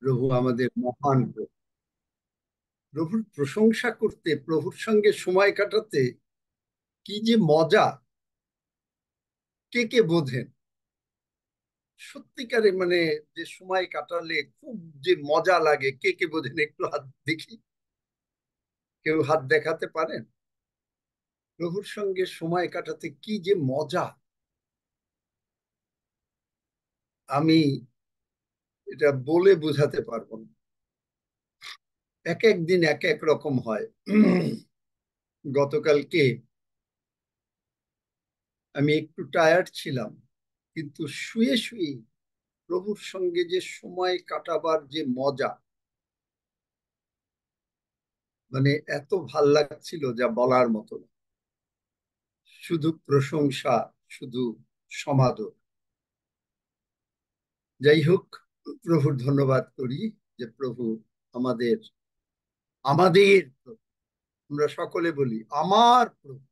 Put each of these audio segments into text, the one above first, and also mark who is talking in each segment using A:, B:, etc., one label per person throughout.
A: প্রভু আমাদের মহান প্রভু। প্রভুর প্রশংসা করতে, প্রভুর সঙ্গে সময় কাটাতে কি যে মজা! কে কে বোঝেন? সত্যিকারে মানে যে সময় কাটালে খুব যে মজা লাগে, কে কে বোঝেন? একটু হাত দেখি, কেউ হাত দেখাতে পারেন? প্রভুর সঙ্গে সময় কাটাতে কি যে মজা! আমি এটা বলে বোঝাতে পারবো না। এক এক দিন এক এক রকম হয়। গতকালকে আমি একটু টায়ার্ড ছিলাম, কিন্তু শুয়ে শুয়ে প্রভুর সঙ্গে যে সময় কাটাবার যে মজা, মানে এত ভাল লাগছিল যা বলার মতো না। শুধু প্রশংসা, শুধু সমাদর। যাই হোক, প্রভুর ধন্যবাদ করি যে প্রভু আমাদের আমাদের প্রভু। আমরা সকলে বলি আমার প্রভু,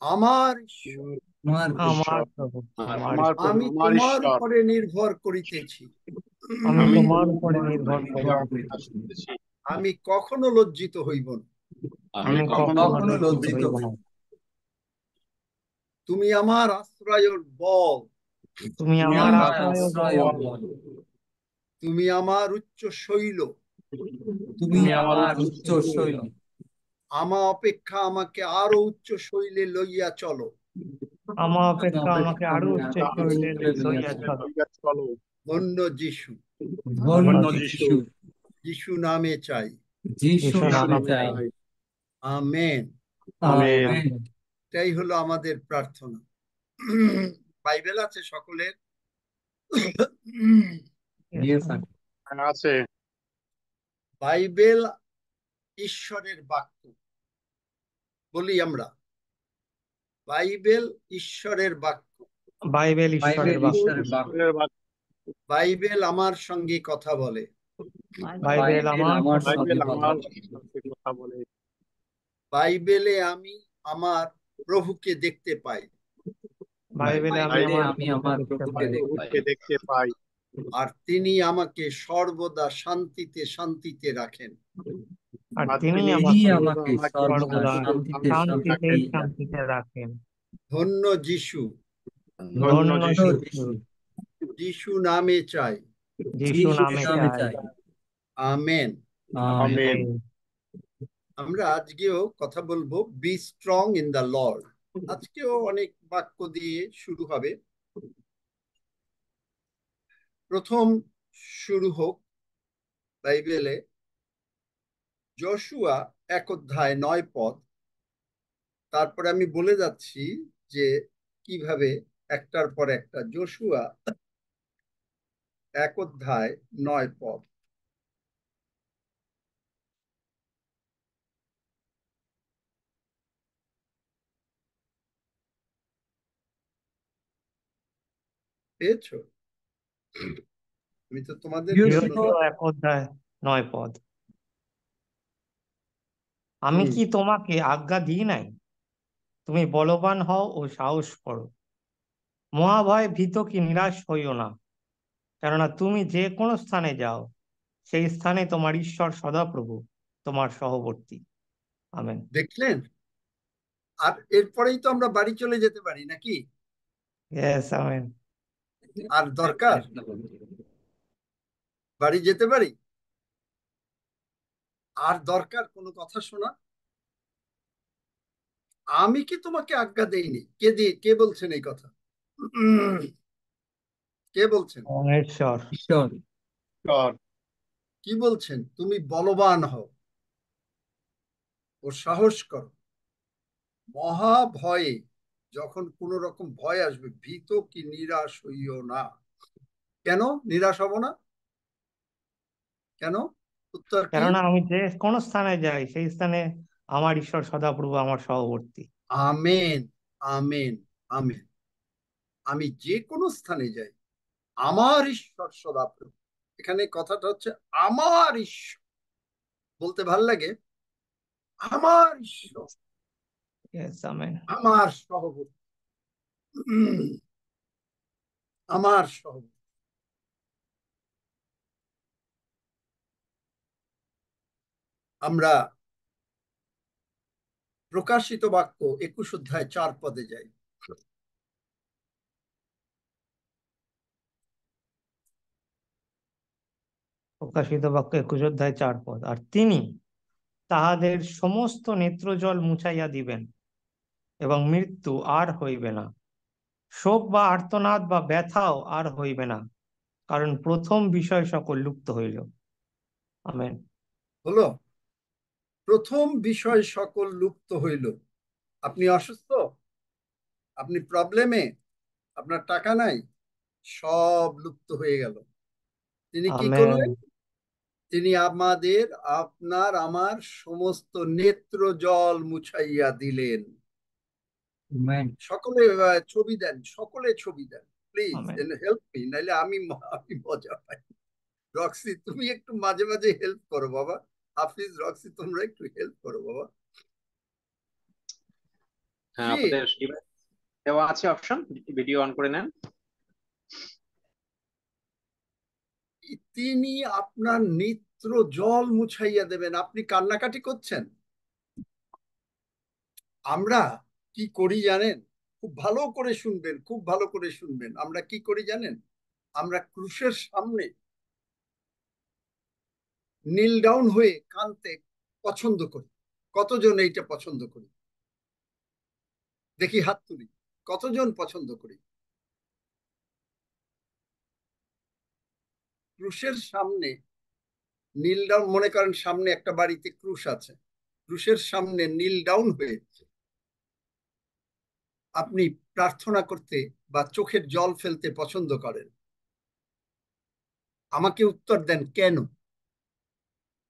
A: আমার ঈশ্বর।
B: আমার
C: আমার
B: ঈশ্বর,
C: প্রভু,
B: আমার প্রভু,
A: আমি
B: আমার
A: তোমার
B: ঈশ্বর।
A: উপরে নির্ভর করিতেছি।
C: আমি
B: আমি
C: তোমার উপরে
B: তোমার
C: নির্ভর
B: উপরে
C: করি।
B: আসিতেছি।
A: আমি কখনো লজ্জিত হইব না।
C: আমি
B: কখনো
C: কখনো লজ্জিত
B: হইব
C: হই
B: না।
C: না।
A: তুমি আমার আশ্রয়ের বল,
C: তুমি
B: তুমি
C: আমার
B: আমার
C: আশ্রয় ও
B: আশ্রয় ও
C: বল।
B: বল।
A: তুমি আমার উচ্চ শৈল।
B: তুমি আমার উচ্চ শৈল।
A: আমা অপেক্ষা আমাকে আরো উচ্চ শৈলে লইয়া চলো।
C: আমার অপেক্ষা আমাকে আরো উচ্চ
B: আরো
C: শৈলে
B: উচ্চে
C: লইয়া চলো।
B: লইয়া চলো।
A: ধন্য যিশু,
B: ধন্য যিশু,
A: যিশু নামে চাই।
B: যিশু
C: যিশু
B: নামে
C: নামে
B: চাই।
C: চাই।
A: আমেন।
B: আমেন।
A: এটাই হলো আমাদের প্রার্থনা। বাইবেল আছে সকলের?
C: Yes, sir.
B: আছে।
A: বাইবেল ঈশ্বরের বাক্য। বলি আমরা, বাইবেল ঈশ্বরের বাক্য।
C: বাইবেল ঈশ্বরের বাক্য।
B: ঈশ্বরের বাক্য।
A: বাইবেল আমার সঙ্গে কথা বলে।
C: বাইবেল আমার
B: বাইবেল আমার সাথে কথা বলে।
A: বাইবেলে আমি আমার প্রভুকে দেখতে পাই,
C: বাইবেলে আমি
B: বাইবেলে
C: আমার
B: আমি
C: প্রভুকে
B: আমার
C: দেখতে পাই।
B: প্রভুকে দেখতে পাই।
A: আর তিনি আমাকে সর্বদা শান্তিতে শান্তিতে রাখেন।
C: আর
B: আর
C: তিনি
B: তিনি
C: আমাকে সর্বদা শান্তিতেই
B: রাখেন।
C: শান্তিতে রাখেন।
A: ধন্য যিশু,
B: ধন্য
C: ধন্য
B: যিশু,
C: যিশু,
A: যিশু নামে চাই।
C: যিশু নামে চাই।
A: আমেন।
B: আমেন।
C: আমেন।
A: আমরা আজকেও কথা বলবো be strong in the Lord. আজকেও অনেক বাক্য দিয়ে শুরু হবে। প্রথম শুরু হোক বাইবেলে যশোয়া 1 অধ্যায় 9 পদ। তারপরে আমি বলে যাচ্ছি যে কিভাবে একটার পর একটা। যশোয়া 1 অধ্যায় 9 পদ। পেয়েছো? আমি তো তোমাদের জন্য।
C: 1 অধ্যায় 9 পদ। আমি কি তোমাকে আজ্ঞা দিই নাই? তুমি বলবান হও ও সাহস করো। মহাভয় ভীত কি নিরাশ হইও না, কেননা তুমি যে কোনো স্থানে যাও, সেই স্থানে তোমার ঈশ্বর সদাপ্রভু তোমার সহবর্তী। আমেন।
A: দেখলেন? আর এরপরেই তো আমরা বাড়ি চলে যেতে পারি নাকি?
C: Yes, amen.
A: আর দরকার? বাড়ি যেতে পারি? আর দরকার কোনো কথা শোনা? আমি কি তোমাকে আজ্ঞা দেইনি? কে বলছেন এই কথা? কে বলছেন?
C: ঈশ্বর।
B: ঈশ্বর।
A: কি বলছেন? তুমি বলবান হও ও সাহস করো। মহা ভয়ে, যখন কোন রকম ভয় আসবে, ভীত কি নিরাশ হইও না। কেন নিরাশ হব না? কেন? উত্তর কি?
C: কেননা আমি যে কোনো স্থানে যাই, সেই স্থানে আমার ঈশ্বর সদাপ্রভু আমার সহবর্তী।
A: Amen, amen, amen. আমি যে কোনো স্থানে যাই, আমার ঈশ্বর সদাপ্রভু। এখানে কথাটা হচ্ছে আমার ঈশ্বর। বলতে ভাল লাগে, আমার ঈশ্বর,
C: ইয়েস, আমেন।
A: আমার সহবর্তী, আমার সহবর্তী। আমরা প্রকাশিত বাক্য 21 অধ্যায় 4 পদে যাই।
C: প্রকাশিত বাক্য 21 অধ্যায় 4 পদ। আর তিনি তাহাদের সমস্ত নেত্রজল মুছাইয়া দিবেন, এবং মৃত্যু আর হইবে না, শোক বা আর্তনাদ বা ব্যথাও আর হইবে না, কারণ প্রথম বিষয় সকল লুপ্ত হইল। আমেন।
A: হলো, প্রথম বিষয় সকল লুপ্ত হইল। আপনি অসুস্থ, আপনি প্রবলেমে, আপনার টাকা নাই, সব লুপ্ত হয়ে গেল। তিনি কি
C: আমেন।
A: করলেন? তিনি আমাদের, আপনার, আমার সমস্ত নেত্র জল মুছাইয়া দিলেন।
C: আমেন।
A: সকলে ছবি দেন, সকলে ছবি দেন প্লিজ,
C: আমেন।
A: হেল্প মি, নাইলে আমি আমি মজা পাই। রক্সি, তুমি একটু মাঝে মাঝে হেল্প করো বাবা। হাফিজ, রক্সি, তোমরা একটু হেল্প করো বাবা।
D: হ্যাঁ,
A: জি,
D: আপনাদের দেওয়া আছে অপশন, ভিডিও অন করে নেন।
A: তিনি আপনার নেত্র জল মুছাইয়া দেবেন। আপনি কান্নাকাটি করছেন, আমরা কি করি জানেন? খুব ভালো করে শুনবেন, খুব ভালো করে শুনবেন। আমরা কি করি জানেন? আমরা ক্রুশের সামনে নীল ডাউন হয়ে কাঁদতে পছন্দ করি। কতজন এইটা পছন্দ করি? দেখি হাত তুলি, কতজন পছন্দ করি? ক্রুশের সামনে নীল ডাউন, মনে করেন সামনে একটা বাড়িতে ক্রুশ আছে, ক্রুশের সামনে নীল ডাউন হয়ে আপনি প্রার্থনা করতে বা চোখের জল ফেলতে পছন্দ করেন। আমাকে উত্তর দেন কেন?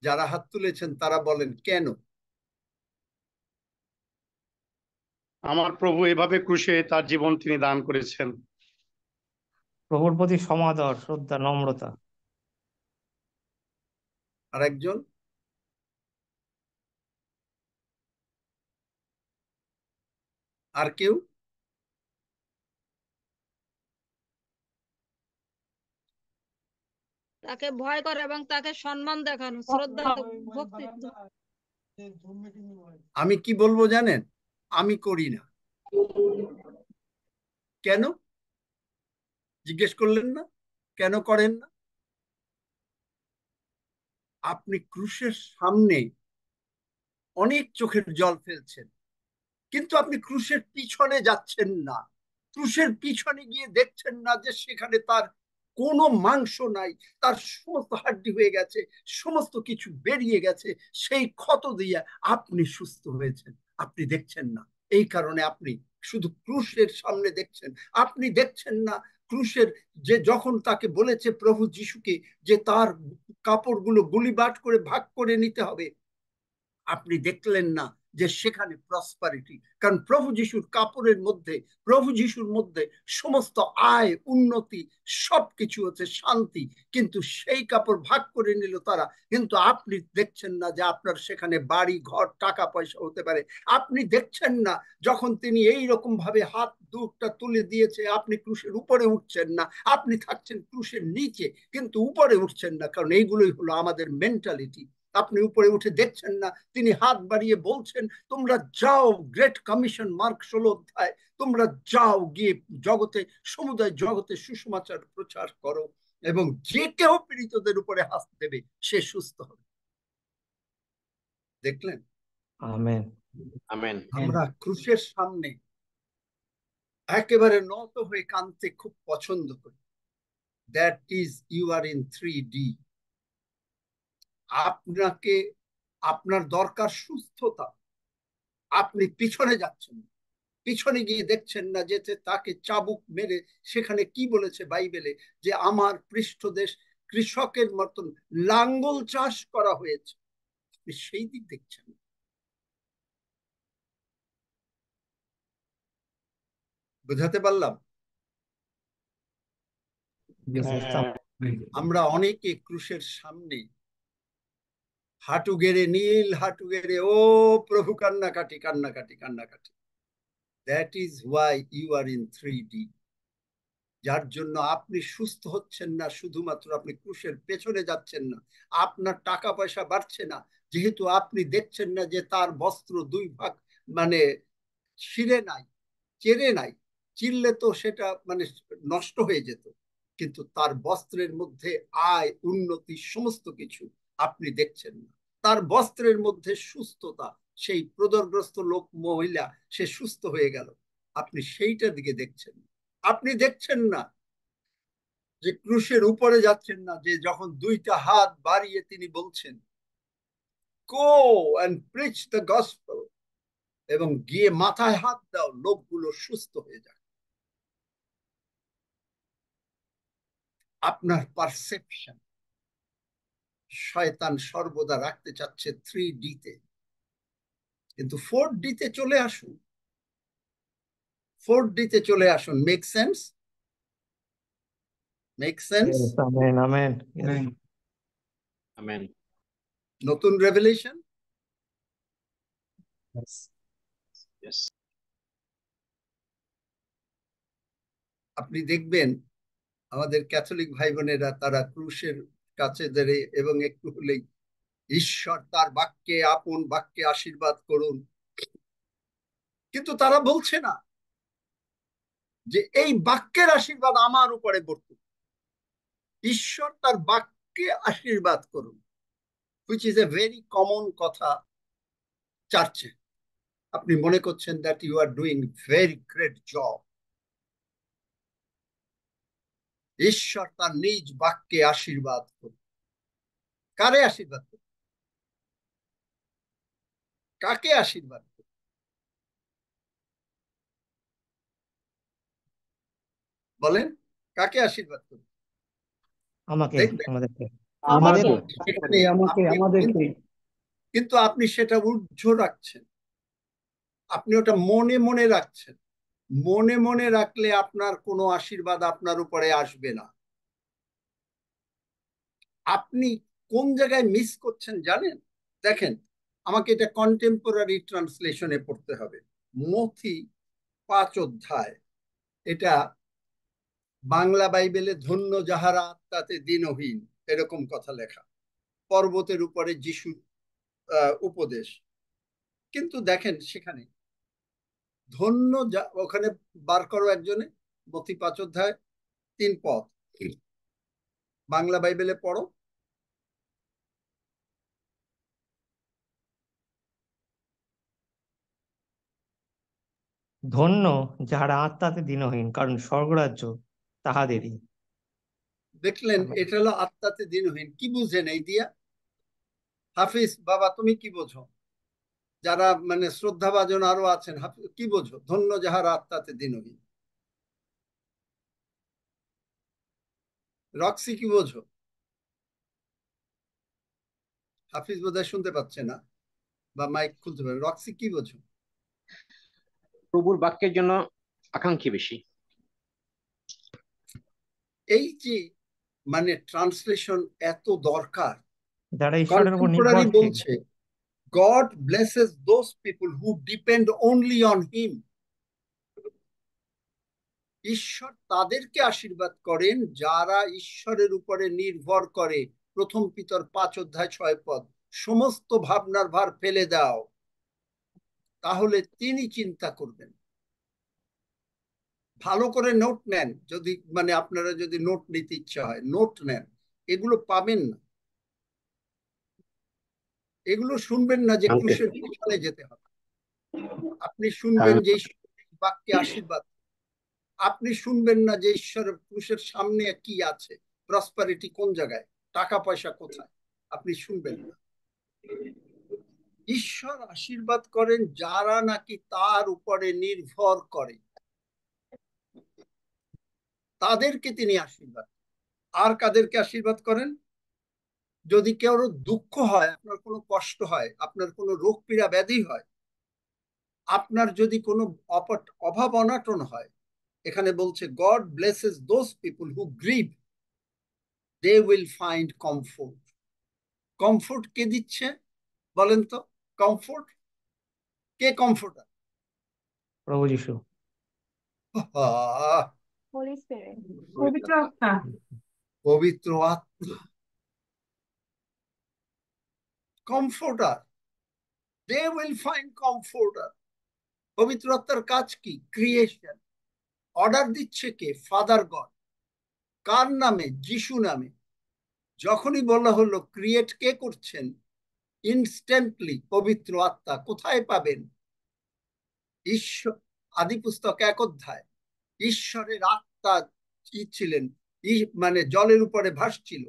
A: যারা হাত তুলেছেন তারা বলেন কেন?
B: আমার প্রভু এভাবে ক্রুশে তার জীবন তিনি দান করেছেন।
C: প্রভুর প্রতি সমাদর, শ্রদ্ধা, নম্রতা।
A: আর একজন? আর কেউ?
E: তাকে ভয় করে এবং তাকে সম্মান দেখানো, শ্রদ্ধা, ভক্তি।
A: আমি কি বলবো জানেন? আমি করি না। কেন? জিজ্ঞেস করলেন না কেন করেন না? আপনি ক্রুশের সামনে অনেক চোখের জল ফেলছেন, কিন্তু আপনি ক্রুশের পিছনে যাচ্ছেন না। ক্রুশের পিছনে গিয়ে দেখছেন না যে সেখানে তার কোনো মাংস নাই, তার সমস্ত হাড্ডি হয়ে গেছে, সমস্ত কিছু বেরিয়ে গেছে, সেই ক্ষত দিয়ে আপনি সুস্থ হয়েছেন। আপনি দেখছেন না, এই কারণে আপনি শুধু ক্রুশের সামনে দেখছেন। আপনি দেখছেন না ক্রুশের, যে যখন তাকে বলেছে প্রভু যিশুকে যে তার কাপড়গুলো গুলিবাট করে ভাগ করে নিতে হবে, আপনি দেখলেন না যে সেখানে প্রসপারিটি। কারণ প্রভু যিশুর কাপড়ের মধ্যে, প্রভু যিশুর মধ্যে সমস্ত আয়, উন্নতি, সবকিছু হচ্ছে শান্তি। কিন্তু সেই কাপড় ভাগ করে নিল তারা। কিন্তু আপনি দেখছেন না যে আপনার সেখানে বাড়ি, ঘর, টাকা পয়সা হতে পারে। আপনি দেখছেন না যখন তিনি এই রকম ভাবে হাত দুটা তুলে দিয়েছে, আপনি ক্রুশের উপরে উঠছেন না, আপনি থাকছেন ক্রুশের নিচে, কিন্তু উপরে উঠছেন না। কারণ এইগুলোই হলো আমাদের মেন্টালিটি। আপনি উপরে উঠে দেখছেন না তিনি হাত বাড়িয়ে বলছেন, তোমরা যাও, গ্রেট কমিশন, মার্ক 16 অধ্যায়, তোমরা যাও, গিয়ে জগতে, সমুদায় জগতে সুসমাচার প্রচার করো, এবং যে কেউ পীড়িতদের উপরে হাত দেবে সে সুস্থ হবে। দেখলেন?
C: আমেন।
D: আমেন।
A: আমরা ক্রুশের সামনে একেবারে নত হয়ে কাঁদতে খুব পছন্দ করি। That is you are in 3D। আপনাকে, আপনার দরকার সুস্থতা, আপনি পিছনে যাচ্ছেন, পিছনে গিয়ে দেখছেন না যে তাকে চাবুক মেরে, সেখানে কি বলেছে বাইবেলে, যে আমার পৃষ্ঠদেশ কৃষকের মতন লাঙ্গল চাষ করা হয়েছে। আপনি সেই দিক দেখছেন। বুঝাতে পারলাম? আমরা অনেকে ক্রুশের সামনে হাঁটু গেড়ে, নীল হাঁটু গেড়ে, ও প্রভু, কান্নাকাটি, কান্নাকাটি, কান্নাকাটি। That is why you are in 3D। যার জন্য আপনি সুস্থ হচ্ছেন না, শুধুমাত্র আপনি ক্রুশের পেছনে যাচ্ছেন না, আপনার টাকা পয়সা বাড়ছে না, যেহেতু আপনি দেখছেন না যে তার বস্ত্র দুই ভাগ, মানে ছিঁড়ে নাই, চেরে নাই, চিরলে তো সেটা মানে নষ্ট হয়ে যেত, কিন্তু তার বস্ত্রের মধ্যে আয়, উন্নতি, সমস্ত কিছু আপনি দেখছেন না। তার বস্ত্রের মধ্যে সুস্থতা, সেই প্রদরগ্রস্ত লোক মহিলা সে সুস্থ হয়ে গেল, আপনি সেইটার দিকে দেখছেন। আপনি দেখছেন না যে ক্রুশের উপরে যাচ্ছেন না, যে যখন দুইটা হাত বাড়িয়ে তিনি বলছেন go and preach the gospel, এবং গিয়ে মাথায় হাত দাও, লোকগুলো সুস্থ হয়ে যায়। আপনার পারসেপশন শয়তান সর্বদা রাখতে চাচ্ছে 3D-তে, কিন্তু 4D-তে চলে আসুন, 4D-তে চলে আসুন। Make sense? Make sense?
C: Yes, amen, amen. Yes.
D: Amen.
A: নতুন রেভেলেশন।
C: Yes.
D: Yes.
A: আপনি দেখবেন আমাদের ক্যাথলিক ভাই বোনেরা তারা ক্রুশের কাছে দাঁড়িয়ে এবং একটু হলেই ঈশ্বর তার বাক্যে, আপন বাক্যে আশীর্বাদ করুন, কিন্তু তারা বলছে না যে এই বাক্যের আশীর্বাদ আমার উপরে বর্তুক। ঈশ্বর তার বাক্যে আশীর্বাদ করুন, which is a very common কথা চার্চে। আপনি মনে করছেন that you are doing very great job. ঈশ্বর তার নিজ বাক্যে আশীর্বাদ করুন। কারে আশীর্বাদ করুন? কাকে আশীর্বাদ করুন? বলেন, কাকে আশীর্বাদ করুন?
C: আমাকে,
A: দেখবেন
C: আমাদেরকে,
E: আমাকে।
A: সেখানে
F: আমাকে
A: আপনি
F: আমাদেরকে
A: কিন্তু আপনি সেটা ঊর্ধ্ব রাখছেন, আপনি ওটা মনে মনে রাখছেন। মনে মনে রাখলে আপনার কোনো আশীর্বাদ আপনার উপরে আসবে না। আপনি কোন জায়গায় মিস করছেন জানেন? দেখেন, আমাকে এটা কন্টেম্পোরারি ট্রান্সলেশনে পড়তে হবে। মথি 5 অধ্যায়, এটা বাংলা বাইবেলে ধন্য যাহারা আত্মাতে দীনহীন, এরকম কথা লেখা, পর্বতের উপরে যিশুর উপদেশ। কিন্তু দেখেন সেখানে ধন্য, ওখানে বার করো একজনে, মথি 5 অধ্যায় 3 পদ, বাংলা বাইবেলে পড়ো।
C: ধন্য যাহারা আত্মাতে দীনহীন, কারণ স্বর্গরাজ্য তাহাদেরই।
A: দেখলেন,
C: আমেন।
A: এটা হলো আত্মাতে দীনহীন। কি বুঝেন এই দিয়া? হাফিজ বাবা, তুমি কি বোঝো? যারা মানে শ্রদ্ধাভাজন আরো আছেন, কি বোঝো ধন্য যাহারা আত্মাতে দীনহীন? রক্সি কি বোঝো? হাফিজ বোধহয় শুনতে পাচ্ছে না বা মাইক খুলতে পারে। রক্সি কি বোঝো?
D: প্রভুর বাক্যের জন্য আকাঙ্ক্ষী বেশি।
A: এই যে মানে ট্রান্সলেশন এত দরকার।
C: যারা ঈশ্বরের উপর
A: কন্টেম্পোরারি
C: নির্ভরশীল।
A: বলছে God blesses those people who depend only on him. ঈশ্বর তাদেরকে আশীর্বাদ করেন যারা ঈশ্বরের উপরে নির্ভর করে। প্রথম পিতর 5 অধ্যায় 6 পদ, সমস্ত ভাবনার ভার ফেলে দাও, তাহলে তিনি চিন্তা করবেন। ভালো করে নোট নেন, যদি মানে আপনারা যদি নোট নিতে ইচ্ছা হয় নোট নেন, এগুলো পাবেন না। এগুলো শুনবেন না যে ক্রুশের পিছনে যেতে হবে। আপনি শুনবেন যে ঈশ্বরের বাক্যে আশীর্বাদ। আপনি শুনবেন না যে ঈশ্বরের ক্রুশের সামনে কি আছে, প্রসপারিটি কোন জায়গায়, টাকা পয়সা কোথায়, আপনি শুনবেন না। ঈশ্বর আশীর্বাদ করেন যারা নাকি তার উপরে নির্ভর করে, তাদেরকে তিনি আশীর্বাদ। আর কাদেরকে আশীর্বাদ করেন? যদি কেউ দুঃখ হয়, আপনার কোনো কষ্ট হয়, আপনার কোনো রোগ পীড়া ব্যাধি হয়, আপনার যদি কোনো অভাব অনাটন হয়, এখানে বলছে God blesses those people who grieve, they will find comfort. Comfort কে দিচ্ছে বলেন তো? কমফোর্ট কে? কমফোর্টার
C: প্রভু যিশু।
F: হোলি স্পিরিট, পবিত্র আত্মা।
A: পবিত্র আত্মা। Comforter, they will find comforter. পবিত্র আত্মার কাজ কি? ক্রিয়েশন। অর্ডার দিচ্ছে কে? Father god. কার নামে? যিশু নামে। যখনই বলা হলো ক্রিয়েট কে করছেন, ইনস্ট্যান্টলি পবিত্র আত্মা। কোথায় পাবেন? ঈশ্বর, আদি পুস্তক 1 অধ্যায়। ঈশ্বরের আত্মা কি ছিলেন? মানে জলের উপরে ভাসছিল,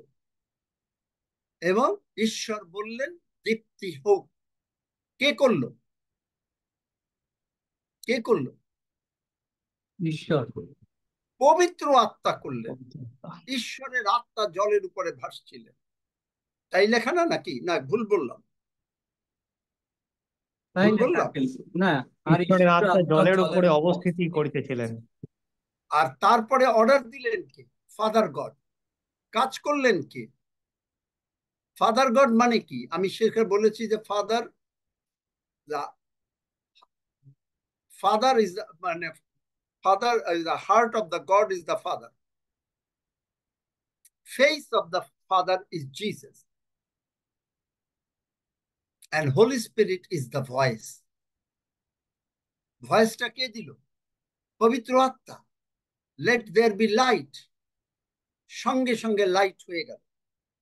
A: এবং ঈশ্বর বললেন দীপ্তি হোক। কে করলো? কে করলো?
C: ঈশ্বর।
A: পবিত্র আত্মা করলেন। ঈশ্বরের আত্মা জলের উপরে ভাসছিলেন। তাই লেখা না নাকি? না ভুল বললাম? ভুল বললাম?
G: না, আর
C: ঈশ্বরের
G: ঈশ্বরের
C: আত্মা
G: আত্মা
C: জলের
G: জলের
C: উপরে
G: উপর
C: অবস্থিতি করিতেছিলেন।
A: আর তারপরে অর্ডার দিলেন কে? Father god. কাজ করলেন কে? ফাদার গড মানে কি? আমি সেখানে বলেছি যে ফাদার, ফাদার ইজ মানে father is the heart of the god, is the father. Face of the father is Jesus, and Holy Spirit is the voice. ভয়েসটা কে দিল? পবিত্র আত্মা। লেট দেয়ার বি লাইট, সঙ্গে সঙ্গে লাইট হয়ে গেল,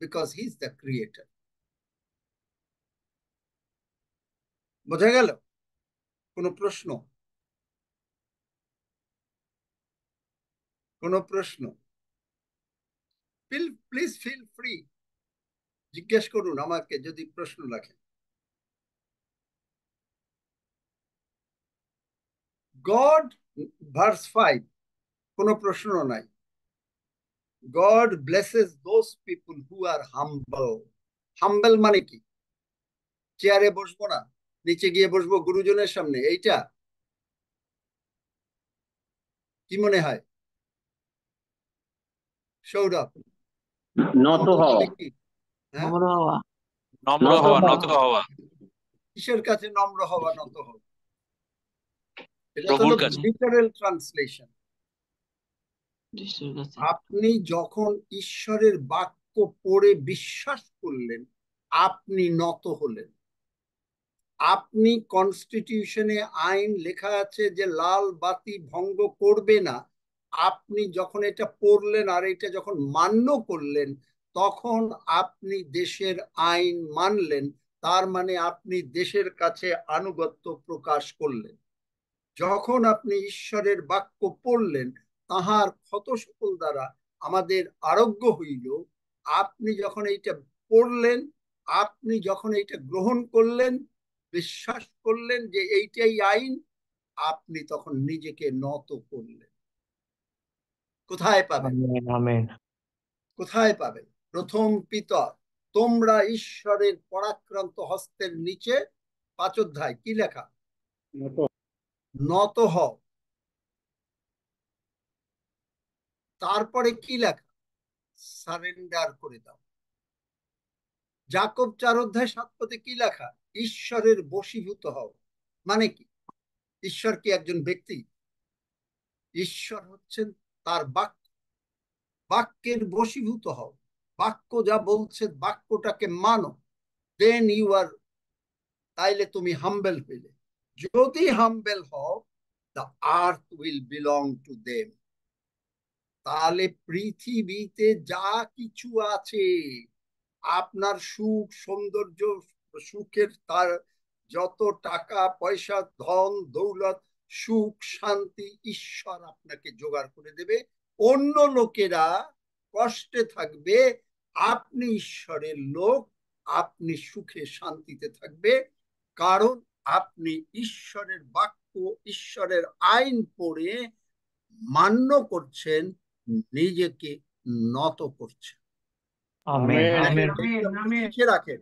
A: because he is the creator. বোঝা গেল? কোনো প্রশ্ন? কোনো প্রশ্ন? প্লিজ ফিল ফ্রি, জিজ্ঞেস করুন আমাকে যদি প্রশ্ন রাখেন। গড, ভার্স 5, কোনো প্রশ্ন নাই। God blesses those people who are humble. Humble মানে কি? চেয়ারে বসবো না, নিচে গিয়ে বসবো গুরুজনের সামনে, এইটা কি মনে হয়? সৌরভ,
D: নত
A: humble
D: হও।
A: মানে কি? হ্যাঁ,
H: নম্র
D: নত
H: হওয়া,
D: হও।
H: নত হওয়া
A: কিসের কাছে নম্র হওয়া, নত হওয়া? এটা তো
H: প্রভুর
A: হলো
H: কাছে।
A: Literal translation. আপনি যখন ঈশ্বরের বাক্য পড়ে বিশ্বাস করলেন, আপনি নত হলেন। আপনি কনস্টিটিউশনে আইন লেখা আছে যে লাল বাতি ভঙ্গ করবে না। আপনি যখন এটা পড়লেন আর এটা যখন মান্য করলেন, তখন আপনি দেশের আইন মানলেন। তার মানে আপনি দেশের কাছে আনুগত্য প্রকাশ করলেন। যখন আপনি ঈশ্বরের বাক্য পড়লেন, তাহার ক্ষত সকল দ্বারা আমাদের আরোগ্য হইল। আপনি যখন এইটা পড়লেন, আপনি যখন এইটা গ্রহণ করলেন, বিশ্বাস করলেন যে এইটাই আইন, আপনি তখন নিজেকে নত করলেন। কোথায় পাবেন?
C: Amen, amen.
A: কোথায় পাবেন? প্রথম পিতর, তোমরা ঈশ্বরের পরাক্রান্ত হস্তের নিচে, 5 অধ্যায়, কি লেখা? নত হও। তারপরে কি লেখা? সারেন্ডার করে দাও। যাকব 4 অধ্যায় 7 পদে কি লেখা? ঈশ্বরের বশীভূত হও। মানে কি? ঈশ্বর কি একজন ব্যক্তি? ঈশ্বর হচ্ছেন তার বাক্য। বাক্যের বশীভূত হও। বাক্য যা বলছে বাক্যটাকে মানো, দেন ইউ আর, তাইলে তুমি হাম্বেল হইলে। যদি হাম্বেল হও, the earth will belong to them. তাহলে পৃথিবীতে যা কিছু আছে, আপনার সুখ, সৌন্দর্য, সুখের তার যত টাকা পয়সা, ধন দৌলত, সুখ শান্তি, ঈশ্বর আপনাকে জোগাড় করে দেবে। অন্য লোকেরা কষ্টে থাকবে, আপনি ঈশ্বরের লোক, আপনি সুখে শান্তিতে থাকবে। কারণ আপনি ঈশ্বরের বাক্য, ঈশ্বরের আইন পড়ে মান্য করছেন, নিজেকে নত করছেন।
C: Amen, amen.
A: শিখে রাখেন,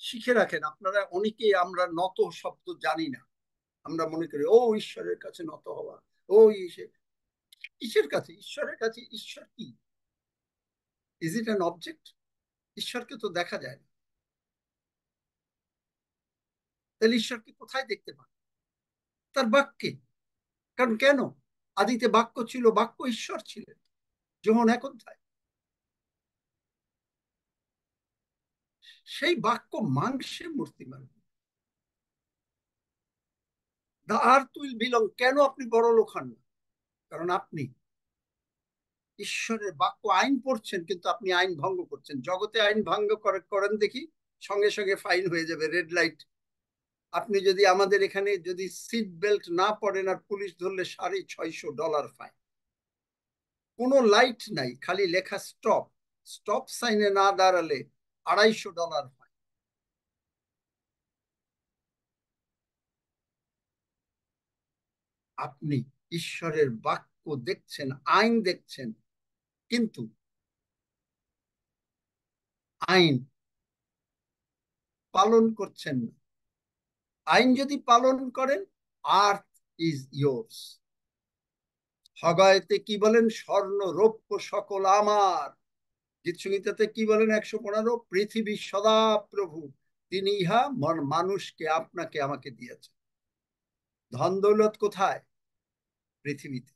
A: শিখে রাখেন। আপনারা অনেকেই আমরা নত শব্দ জানি না। আমরা মনে করি ও ঈশ্বরের কাছে নত হওয়া, ও কিসের কাছে? ঈশ্বরের কাছে। ঈশ্বর কি? Is it an object? ঈশ্বরকে তো দেখা যায় না। তাহলে ঈশ্বরকে কোথায় দেখতে পান? তার বাক্যে। কারণ কেন? আদিতে বাক্য ছিল, বাক্য ঈশ্বর ছিলেন। যেমন 1 অধ্যায়। সেই বাক্য মাংসে মূর্তিমান। দা আর্থ উইল বিলং, কেন আপনি বড় লোক হন না? কারণ আপনি ঈশ্বরের বাক্য আইন পড়ছেন, কিন্তু আপনি আইন ভঙ্গ করছেন। জগতে আইন ভঙ্গ করেন দেখি, সঙ্গে সঙ্গে ফাইন হয়ে যাবে, রেড লাইট। আপনি যদি আমাদের এখানে যদি সিট বেল্ট না পড়েন আর পুলিশ ধরলে $650 ফাইন। কোনো লাইট নাই, খালি লেখা স্টপ, স্টপ সাইনে না দাঁড়ালে $250 ফাইন। আপনি ঈশ্বরের বাক্য দেখছেন, আইন দেখছেন, কিন্তু আইন পালন করছেন না। আইন যদি পালন করেন, আর্থ ইজ ইয়োর্স। হগায়তে কি বলেন? স্বর্ণ রৌপ্য সকল আমার। গীতসংহিতাতে কি বলেন? 115, পৃথিবী সদা প্রভু, তিনি ইহা মানুষকে আপনাকে আমাকে দিয়েছেন। ধন দৌলত কোথায়? পৃথিবীতে।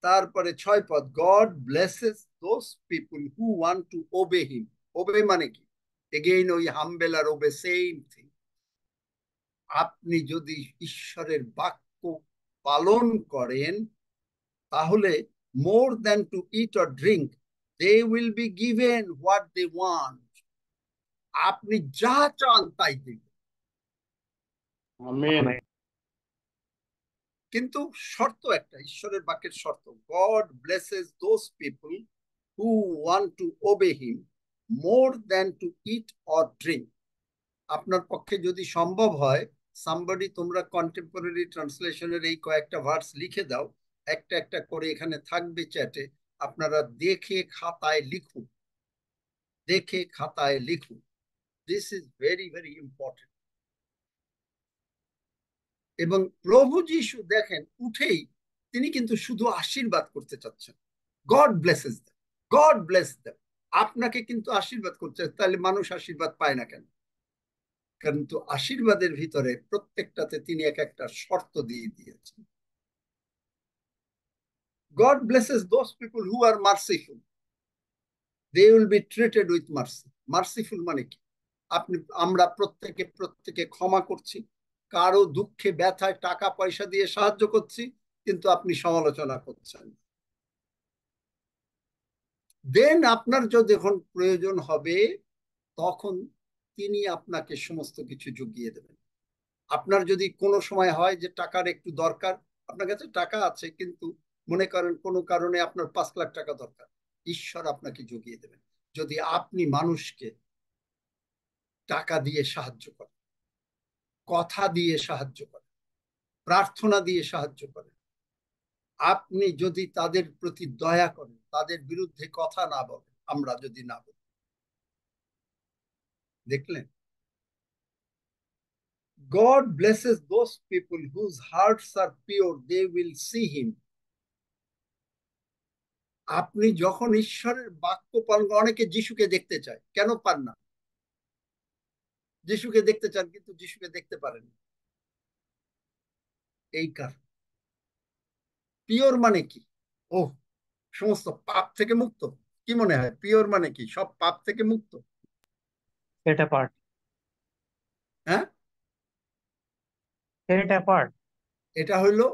A: তারপরে 6 পদ, God blesses those people who want to obey him. Obey মানে কি? এগেইন ওই হাম্বেল আর ওবে সেম থিং। আপনি যদি ঈশ্বরের বাক্য পালন করেন, তাহলে more than to eat or drink, they will be given what they want. আপনি যা চান তাই দিবেন।
B: আমেন।
A: কিন্তু শর্ত একটা, ঈশ্বরের বাক্যের শর্ত, God blesses those people who want to obey him more than to eat or drink. আপনার পক্ষে যদি সম্ভব হয়, সামবডি তোমরা কন্টেম্পোরারি ট্রান্সলেশনের এই কয়েকটা ভার্স লিখে দাও, একটা একটা করে এখানে থাকবে চ্যাটে, আপনারা দেখে খাতায় লিখুন, দেখে খাতায় লিখুন। This is very very important. এবং প্রভু যিশু দেখেন উঠেই তিনি কিন্তু শুধু আশীর্বাদ করতে চাচ্ছেন, god ব্লেসেস them, god bless them. আপনাকে কিন্তু আশীর্বাদ করছে, তাহলে মানুষ আশীর্বাদ পায় না কেন? কিন্তু আশীর্বাদের ভিতরে প্রত্যেকটাতে তিনি এক একটা শর্ত দিয়ে দিয়েছেন। God blesses those people who are merciful. They will be treated with mercy. Merciful মানে কি? আমরা প্রত্যেকে ক্ষমা করছি, কারো দুঃখে ব্যথায় টাকা পয়সা দিয়ে সাহায্য করছি, কিন্তু আপনি সমালোচনা করছেন। দেন আপনার যখন প্রয়োজন হবে, তখন তিনি আপনাকে সমস্ত কিছু জুগিয়ে দেবেন। আপনার যদি কোনো সময় হয় যে টাকার একটু দরকার, আপনার কাছে টাকা আছে, কিন্তু মনে করেন কোনো কারণে আপনার 5 লাখ টাকা দরকার, ঈশ্বর আপনাকে জুগিয়ে দেবেন যদি আপনি মানুষকে টাকা দিয়ে সাহায্য করেন, কথা দিয়ে সাহায্য করেন, প্রার্থনা দিয়ে সাহায্য করেন। আপনি যদি তাদের প্রতি দয়া করেন, তাদের বিরুদ্ধে কথা না বলেন, আমরা যদি না বলি। দেখলেন? God blesses those people whose hearts are pure, they will see him. আপনি যখন ঈশ্বরের বাক্য পালন, অনেকে যিশুকে দেখতে চায়, কেন পান না? যিশুকে দেখতে চান কিন্তু যিশুকে দেখতে পারেন না। এই কারণ। পিওর মানে কি? ও, সমস্ত পাপ থেকে মুক্ত। কি মনে হয় পিওর মানে কি? সব পাপ থেকে মুক্ত?
C: সেট অ্যাপার্ট,
A: হ্যাঁ,
C: সেট অ্যাপার্ট।
A: এটা হইলো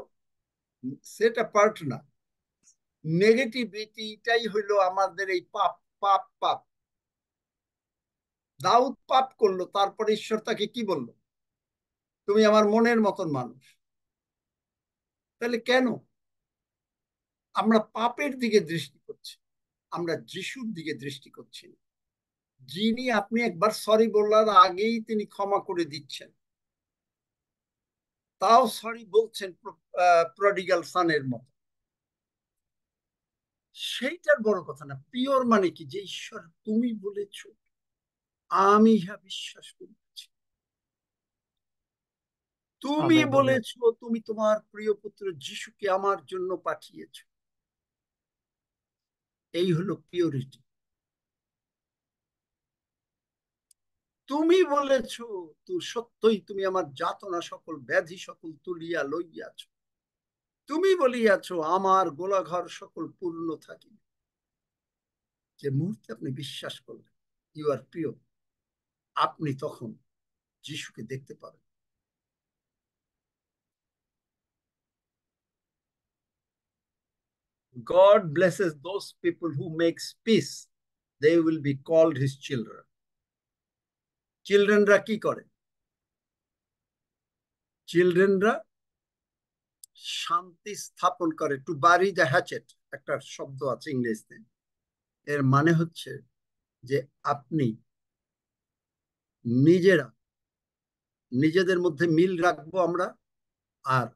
A: সেট অ্যাপার্ট না, নেগেটিভিটিটাই হইলো আমাদের এই পাপ, পাপ, পাপ। দাউদ পাপ করলো, তারপরে ঈশ্বর তাকে কি বলল? তুমি আমার মনের মতন মানুষ। তাহলে কেন আমরা পাপের দিকে দৃষ্টি করছি, আমরা যিশুর দিকে দৃষ্টি করছি না? যিনি আপনি একবার সরি বলার আগেই তিনি ক্ষমা করে দিচ্ছেন, তাও সরি বলছেন প্রডিগাল সানের মতো। সেইটার বড় কথা না। পিওর মানে কি? যে ঈশ্বর তুমি বলেছ, আমি ইহা বিশ্বাস করছি, তুমি
C: আমেন।
A: বলেছ তুমি তোমার প্রিয় পুত্র যিশুকে আমার জন্য পাঠিয়েছ। এই হলো পিওরিটি। তুমি বলেছ সত্যই তুমি আমার যাতনা সকল ব্যাধি সকল তুলিয়া লইয়াছ। তুমি বলিয়াছ আমার গোলাঘর সকল পূর্ণ থাকিবে। যে মুহূর্তে আপনি বিশ্বাস করলেন ইউ আর পিওর, আপনি তখন যিশুকে দেখতে পাবেন। God blesses those people who makes peace. They will be called his children. চিলড্রেনরা কি করে? চিলড্রেনরা শান্তি স্থাপন করে। টু বারি দ্য হ্যাচেট একটা শব্দ আছে ইংরেজিতে, এর মানে হচ্ছে যে আপনি নিজেরা নিজেদের মধ্যে মিল রাখবো আমরা, আর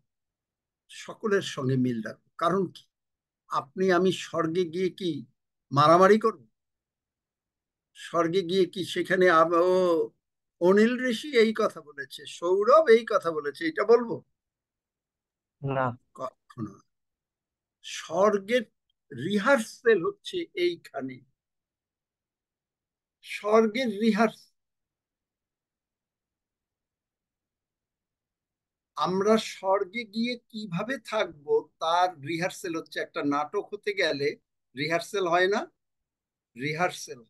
A: সকলের সঙ্গে মিল রাখবো। কারণ কি, আপনি আমি স্বর্গে গিয়ে কি মারামারি করব? স্বর্গে গিয়ে কি সেখানে অনিল ঋষি এই কথা বলেছে, সৌরভ এই কথা বলেছে, এটা বলবো?
C: না।
A: কখনো না। স্বর্গের রিহার্সেল হচ্ছে এইখানে, স্বর্গের রিহার্সেল। আমরা স্বর্গে গিয়ে কিভাবে থাকবো তার রিহার্সেল হচ্ছে। একটা নাটক হতে গেলে রিহার্সেল হয় না? রিহার্সেল।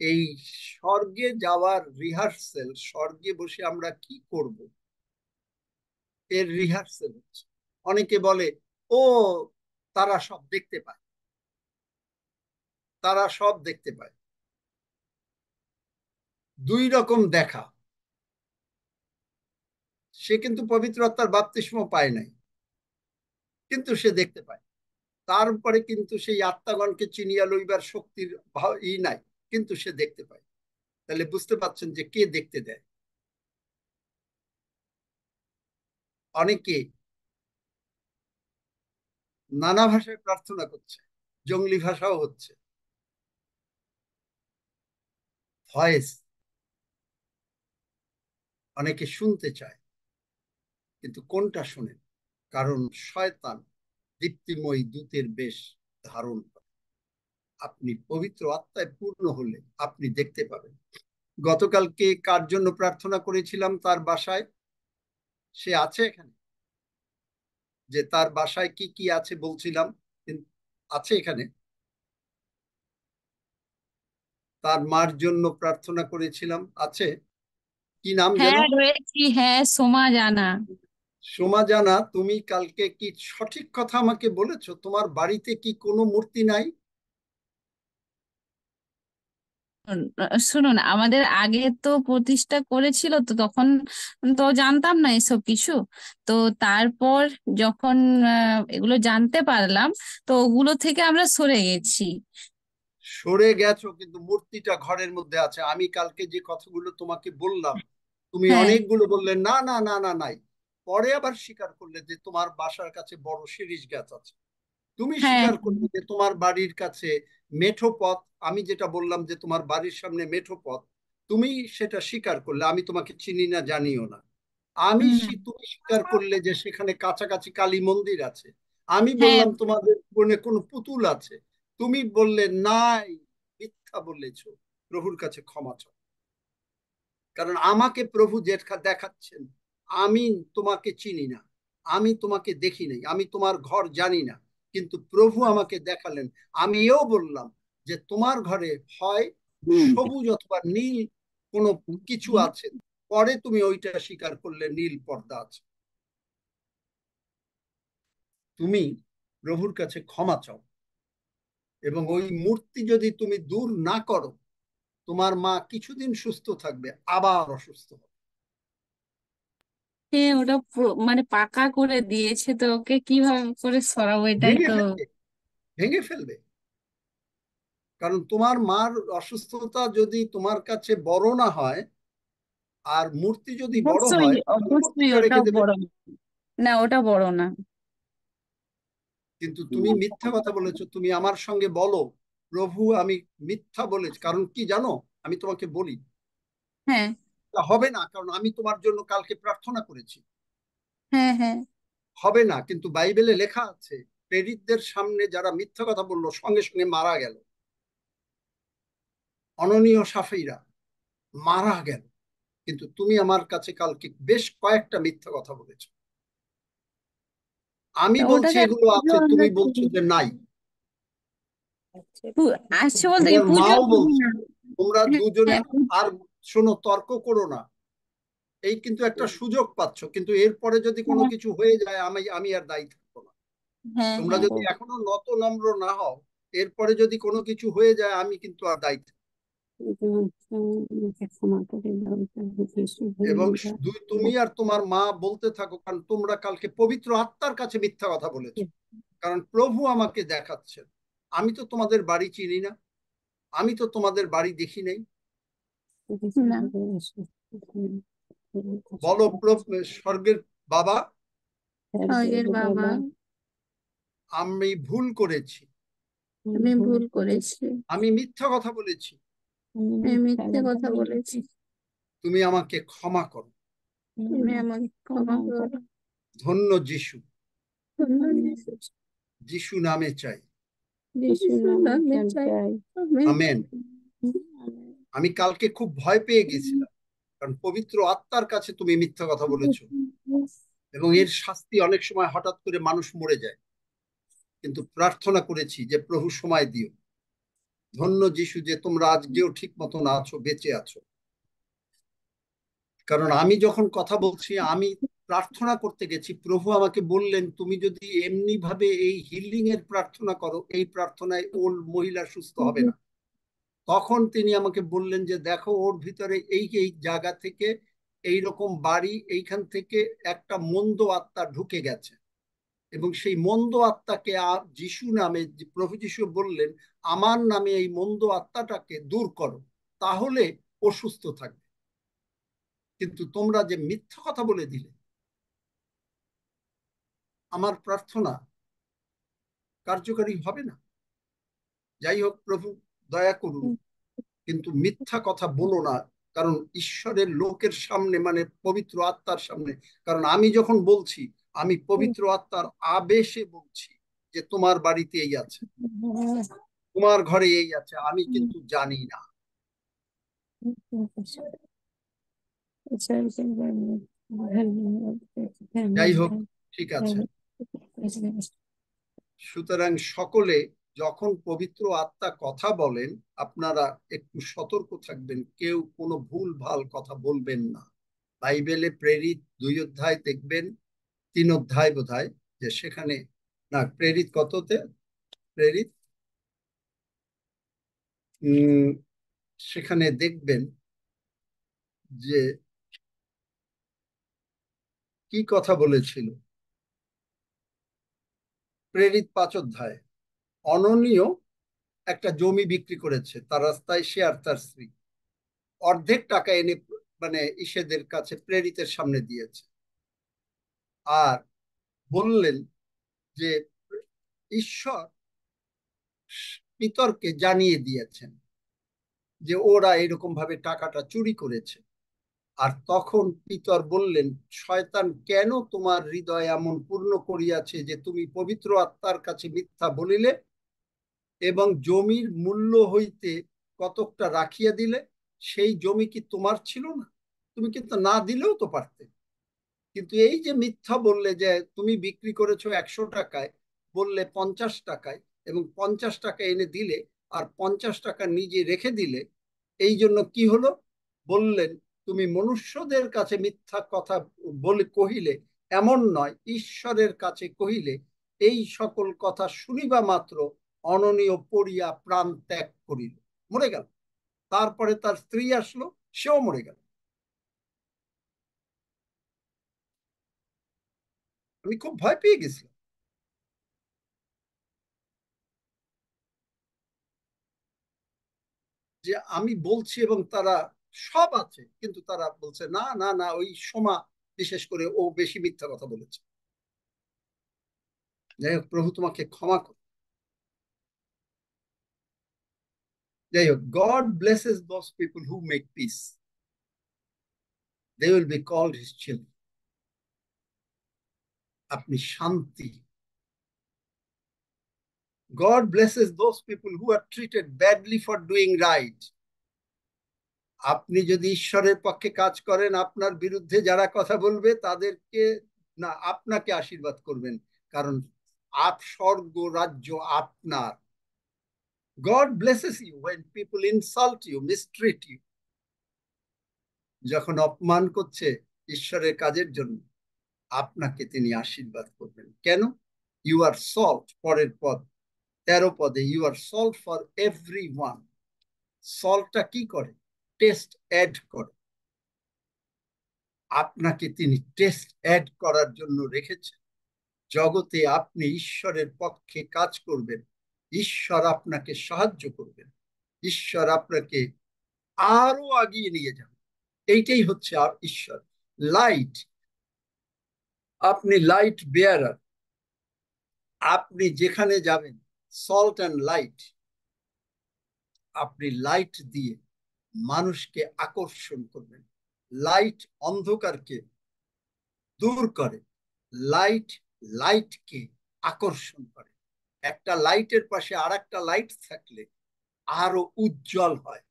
A: এই স্বর্গে যাওয়ার রিহার্সেল, স্বর্গে বসে আমরা কি করব এর রিহার্সেল হচ্ছে। অনেকে বলে ও তারা সব দেখতে পায়, তারা সব দেখতে পায়। দুই রকম দেখা। সে কিন্তু পবিত্র আত্মার বাপ্তিস্ম পায় নাই, কিন্তু সে দেখতে পায়। তারপরে কিন্তু সেই আত্মাগণকে চিনিয়া লইবার শক্তির নাই, কিন্তু সে দেখতে পায়। তাহলে বুঝতে পারছেন যে কে দেখতে দেয়। অনেকে নানা ভাষায় প্রার্থনা করছে, জঙ্গলি ভাষাও হচ্ছে, ভয়েস অনেকে শুনতে চায়, কিন্তু কোনটা শোনেন? কারণ শয়তান দীপ্তিময় দূতের বেশ ধারণ করে। আপনি পবিত্র আত্মায় পূর্ণ হলে আপনি দেখতে পাবেন। গতকালকে কার জন্য প্রার্থনা করেছিলাম তার বাসায়? সে আছে এখানে? যে তার বাসায় কি কি আছে বলছিলাম, আছে এখানে? তার মার জন্য প্রার্থনা করেছিলাম, আছে? কি নাম যেন?
G: হ্যাঁ রয়েছি, হ্যাঁ সোমা জানা।
A: সোমা জানা, তুমি কালকে কি সঠিক কথা আমাকে বলেছো? তোমার বাড়িতে কি কোনো মূর্তি নাই?
G: শুনুন, আমাদের আগে তো প্রতিষ্ঠা করেছিল, তো তখন তো জানতাম না এসব কিছু। তো তারপর যখন এগুলো জানতে পারলাম, তো ওগুলো থেকে আমরা সরে গেছি।
A: সরে গেছো, কিন্তু মূর্তিটা ঘরের মধ্যে আছে। আমি কালকে যে কথাগুলো তোমাকে বললাম, তুমি
G: হ্যাঁ,
A: অনেকগুলো বললে না না না না নাই। পরে আবার স্বীকার করলে যে তোমার বাসার কাছে বড় শিরীষ গাছ আছে। তুমি
G: হ্যাঁ,
A: স্বীকার করলে যে তোমার বাড়ির কাছে মেঠো পথ। আমি যেটা বললাম যে তোমার বাড়ির সামনে মেঠো পথ, তুমি সেটা স্বীকার করলে। আমি তোমাকে চিনি না, জানিও না। তুমি স্বীকার করলে যে সেখানে কাছাকাছি কালী মন্দির আছে। আমি
G: হ্যাঁ,
A: বললাম তোমাদের কোনে কোনো পুতুল আছে। তুমি বললে নাই, মিথ্যা বলেছ। প্রভুর কাছে ক্ষমা চাও, কারণ আমাকে প্রভু যেটা দেখাচ্ছেন, আমি তোমাকে চিনি না, আমি তোমাকে দেখি নাই, আমি তোমার ঘর জানি না, কিন্তু প্রভু আমাকে দেখালেন। আমি এও বললাম যে তোমার ঘরে হয় সবুজ অথবা নীল কোনো কিছু আছে। পরে তুমি ওইটা স্বীকার করলে নীল পর্দা আছে। তুমি প্রভুর কাছে ক্ষমা চাও, এবং ওই মূর্তি যদি তুমি দূর না করো, তোমার মা কিছুদিন সুস্থ থাকবে, আবার অসুস্থ হবে।
G: হ্যাঁ, ওটা মানে পাকা করে দিয়েছে, তো ওকে কিভাবে করে সরাবো এটাই
A: ভেঙে
G: তো।
A: ফেলবে, ভেঙে ফেলবে। কারণ তোমার মার অসুস্থতা যদি তোমার কাছে বড় না হয়, আর মূর্তি যদি বড়
G: অবশ্যই,
A: হয়, তুমি
G: অবশ্যই
A: মূর্তিটা
G: ওটা
A: রেখে দেবে।
G: বড় না, ওটা বড় না।
A: কিন্তু তুমি মিথ্যা কথা বলেছো। তুমি আমার সঙ্গে বলো, প্রভু আমি মিথ্যা বলেছি। কারণ কি জানো, আমি তোমাকে বলি,
G: হ্যাঁ,
A: তা হবে না, কারণ আমি তোমার জন্য কালকে প্রার্থনা করেছি।
G: হ্যাঁ, হ্যাঁ,
A: হবে না, কিন্তু বাইবেলে লেখা আছে প্রেরিতদের সামনে যারা মিথ্যা কথা বললো সঙ্গে সঙ্গে মারা গেল। অননীয় সাফেইরা মারা গেল। কিন্তু তুমি আমার কাছে কালকে বেশ কয়েকটা মিথ্যা কথা বলেছো। আমি
G: তা
A: বলছি
G: ওটাকে
A: এগুলো আছে,
G: আমরা
A: তুমি
G: কি-
A: বলছো যে নাই।
G: আসছে বলতে কি
A: তোমার
G: পুজো।
A: মাও বলছে, তোমরা দুজনে
G: হ্যাঁ,
A: আর শোনো, তর্ক করো না। এই কিন্তু একটা সুযোগ পাচ্ছ, কিন্তু এরপরে যদি কোনো
G: হ্যাঁ,
A: কিছু হয়ে যায় আমি আমি আর দায়ী থাকবো না।
G: হ্যাঁ,
A: তোমরা
G: হ্যাঁ,
A: যদি এখনো নত নম্র না হও, এরপরে যদি কোনো কিছু হয়ে যায় আমি কিন্তু আর দায়ী থাকবো না। এবং তুমি আর তোমার মা বলতে থাকো, কারণ তোমরা কালকে পবিত্র আত্মার কাছে মিথ্যা কথা বলেছো। কারণ প্রভু আমাকে দেখাচ্ছেন, আমি তো তোমাদের বাড়ি চিনি না, আমি তো তোমাদের বাড়ি দেখি নাই।
G: না,
A: বলো স্বর্গের বাবা,
G: স্বর্গের বাবা,
A: আমি ভুল করেছি,
G: আমি ভুল করেছি,
A: আমি মিথ্যা কথা বলেছি,
G: আমি মিথ্যে কথা বলেছি,
A: তুমি আমাকে ক্ষমা করো।
G: তুমি আমাকে ক্ষমা করো।
A: ধন্য যিশু,
G: ধন্যবাদ।
A: যিশু নামে চাই,
G: যিশুর নামে চাই। আমেন।
A: আমেন। আমি কালকে খুব ভয় পেয়ে গেছিলাম, কারণ পবিত্র আত্মার কাছে তুমি মিথ্যা কথা বলেছো, এবং এর শাস্তি অনেক সময় হঠাৎ করে মানুষ মরে যায়। কিন্তু প্রার্থনা করেছি যে প্রভু সময় দিও। ধন্য যিশু যে তোমরা আজকেও ঠিক মতন আছো, বেঁচে আছো। কারণ আমি যখন কথা বলছি, আমি প্রার্থনা করতে গেছি, প্রভু আমাকে বললেন তুমি যদি এমনি ভাবে এই হিলিং এর প্রার্থনা করো, এই প্রার্থনায় ওর মহিলা সুস্থ হবে না। তখন তিনি আমাকে বললেন যে দেখো, ওর ভিতরে এই এই জায়গা থেকে, এই রকম বাড়ি, এইখান থেকে একটা মন্দ আত্মা ঢুকে গেছে, এবং সেই মন্দ আত্মাকে যিশু নামে, প্রভু যিশু বললেন আমার নামে এই মন্দ আত্মাটাকে দূর করো, তাহলে ও সুস্থ থাকবে। কিন্তু তোমরা যে মিথ্যা কথা বলে দিলে, আমার প্রার্থনা কার্যকারী হবে না। যাই হোক, প্রভু দয়া করুন, কিন্তু মিথ্যা কথা বলো না। কারণ ঈশ্বরের লোকের সামনে, মানে পবিত্র আত্মার সামনে, কারণ আমি যখন বলছি, আমি পবিত্র আত্মার আবেশে বলছি যে তোমার বাড়িতে এই আছে, তোমার ঘরে এই আছে, আমি কিন্তু জানি না। যাই হোক, ঠিক আছে। সুতরাং সকলে যখন পবিত্র আত্মা কথা বলেন, আপনারা একটু সতর্ক থাকবেন, কেউ কোনো ভুল ভাল কথা বলবেন না। বাইবেলে প্রেরিত 2 অধ্যায় দেখবেন, 3 অধ্যায় বোধহয়, যে সেখানে, না প্রেরিত কততে, প্রেরিত সেখানে দেখবেন যে কি কথা বলেছিল। প্রেরিত 5 অধ্যায়, অননীয় একটা জমি বিক্রি করেছে তার রাস্তায়, সে আর তার স্ত্রী অর্ধেক টাকা এনে, মানে ইসেদের কাছে, প্রেরিতের সামনে দিয়েছে, আর বললেন যে ঈশ্বর পিতরকে জানিয়ে দিয়েছেন যে ওরা এরকম ভাবে টাকাটা চুরি করেছে। আর তখন পিতর বললেন, শয়তান কেন তোমার হৃদয় এমন পূর্ণ করিয়াছে যে তুমি পবিত্র আত্মার কাছে মিথ্যা বলিলে, এবং জমির মূল্য হইতে কতকটা রাখিয়া দিলে। সেই জমি কি তোমার ছিল না? তুমি কিন্তু না দিলেও তো পারতে। কিন্তু এই যে মিথ্যা বললে যে তুমি বিক্রি করেছো 100 টাকায়, বললে 50 টাকায়, এবং 50 টাকা এনে দিলে, আর 50 টাকা নিজে রেখে দিলে, এই জন্য কি হলো? বললেন, তুমি মনুষ্যদের কাছে মিথ্যা কথা বলে কহিলে, এমন নয়, ঈশ্বরের কাছে কহিলে এই সকল কথা শুনিবা মাত্র অননীয় পড়িয়া প্রাণ ত্যাগ করিল, মরে গেল। তারপরে তার স্ত্রী আসলো, সেও মরে গেল। আমি খুব ভয় পেয়ে গেছিলাম যে আমি বলছি এবং তারা সব আছে, কিন্তু তারা বলছে না না না, ওই সোমা বিশেষ করে ও বেশি মিথ্যা কথা বলেছে। যাই হোক, প্রভু তোমাকে ক্ষমা করুন। যাই হোক, God blesses those people who make peace, they will be called his children. আপনি শান্তি, God blesses those people who are treated badly for doing right. আপনি যদি ঈশ্বরের পক্ষে কাজ করেন, আপনার বিরুদ্ধে যারা কথা বলবে তাদেরকে না, আপনাকে আশীর্বাদ করবেন, কারণ স্বর্গ রাজ্য আপনার। God blesses you when people insult you, mistreat you. যখন অপমান করছে ঈশ্বরের কাজের জন্য, আপনাকে তিনি আশীর্বাদ করবেন। কেন? ইউ আর সল্ট, পরের পদ 13 পদে, you are salt for everyone. সল্টটা কি করে? টেস্ট অ্যাড করে। আপনাকে তিনি টেস্ট অ্যাড করার জন্য রেখেছেন। জগতে আপনি ঈশ্বরের পক্ষে কাজ করবেন, ঈশ্বর আপনাকে সাহায্য করবেন, ঈশ্বর আপনাকে আরো আগিয়ে নিয়ে যাবেন। এইটাই হচ্ছে আর ঈশ্বর। লাইট, আপনি লাইট বেয়ারার। আপনি যেখানে যাবেন, সল্ট অ্যান্ড লাইট, আপনি লাইট দিয়ে মানুষকে আকর্ষণ করবেন। লাইট অন্ধকারকে দূর করে, লাইট লাইটকে আকর্ষণ করে। একটা লাইটের পাশে আর একটা লাইট থাকলে আরো উজ্জ্বল হয়।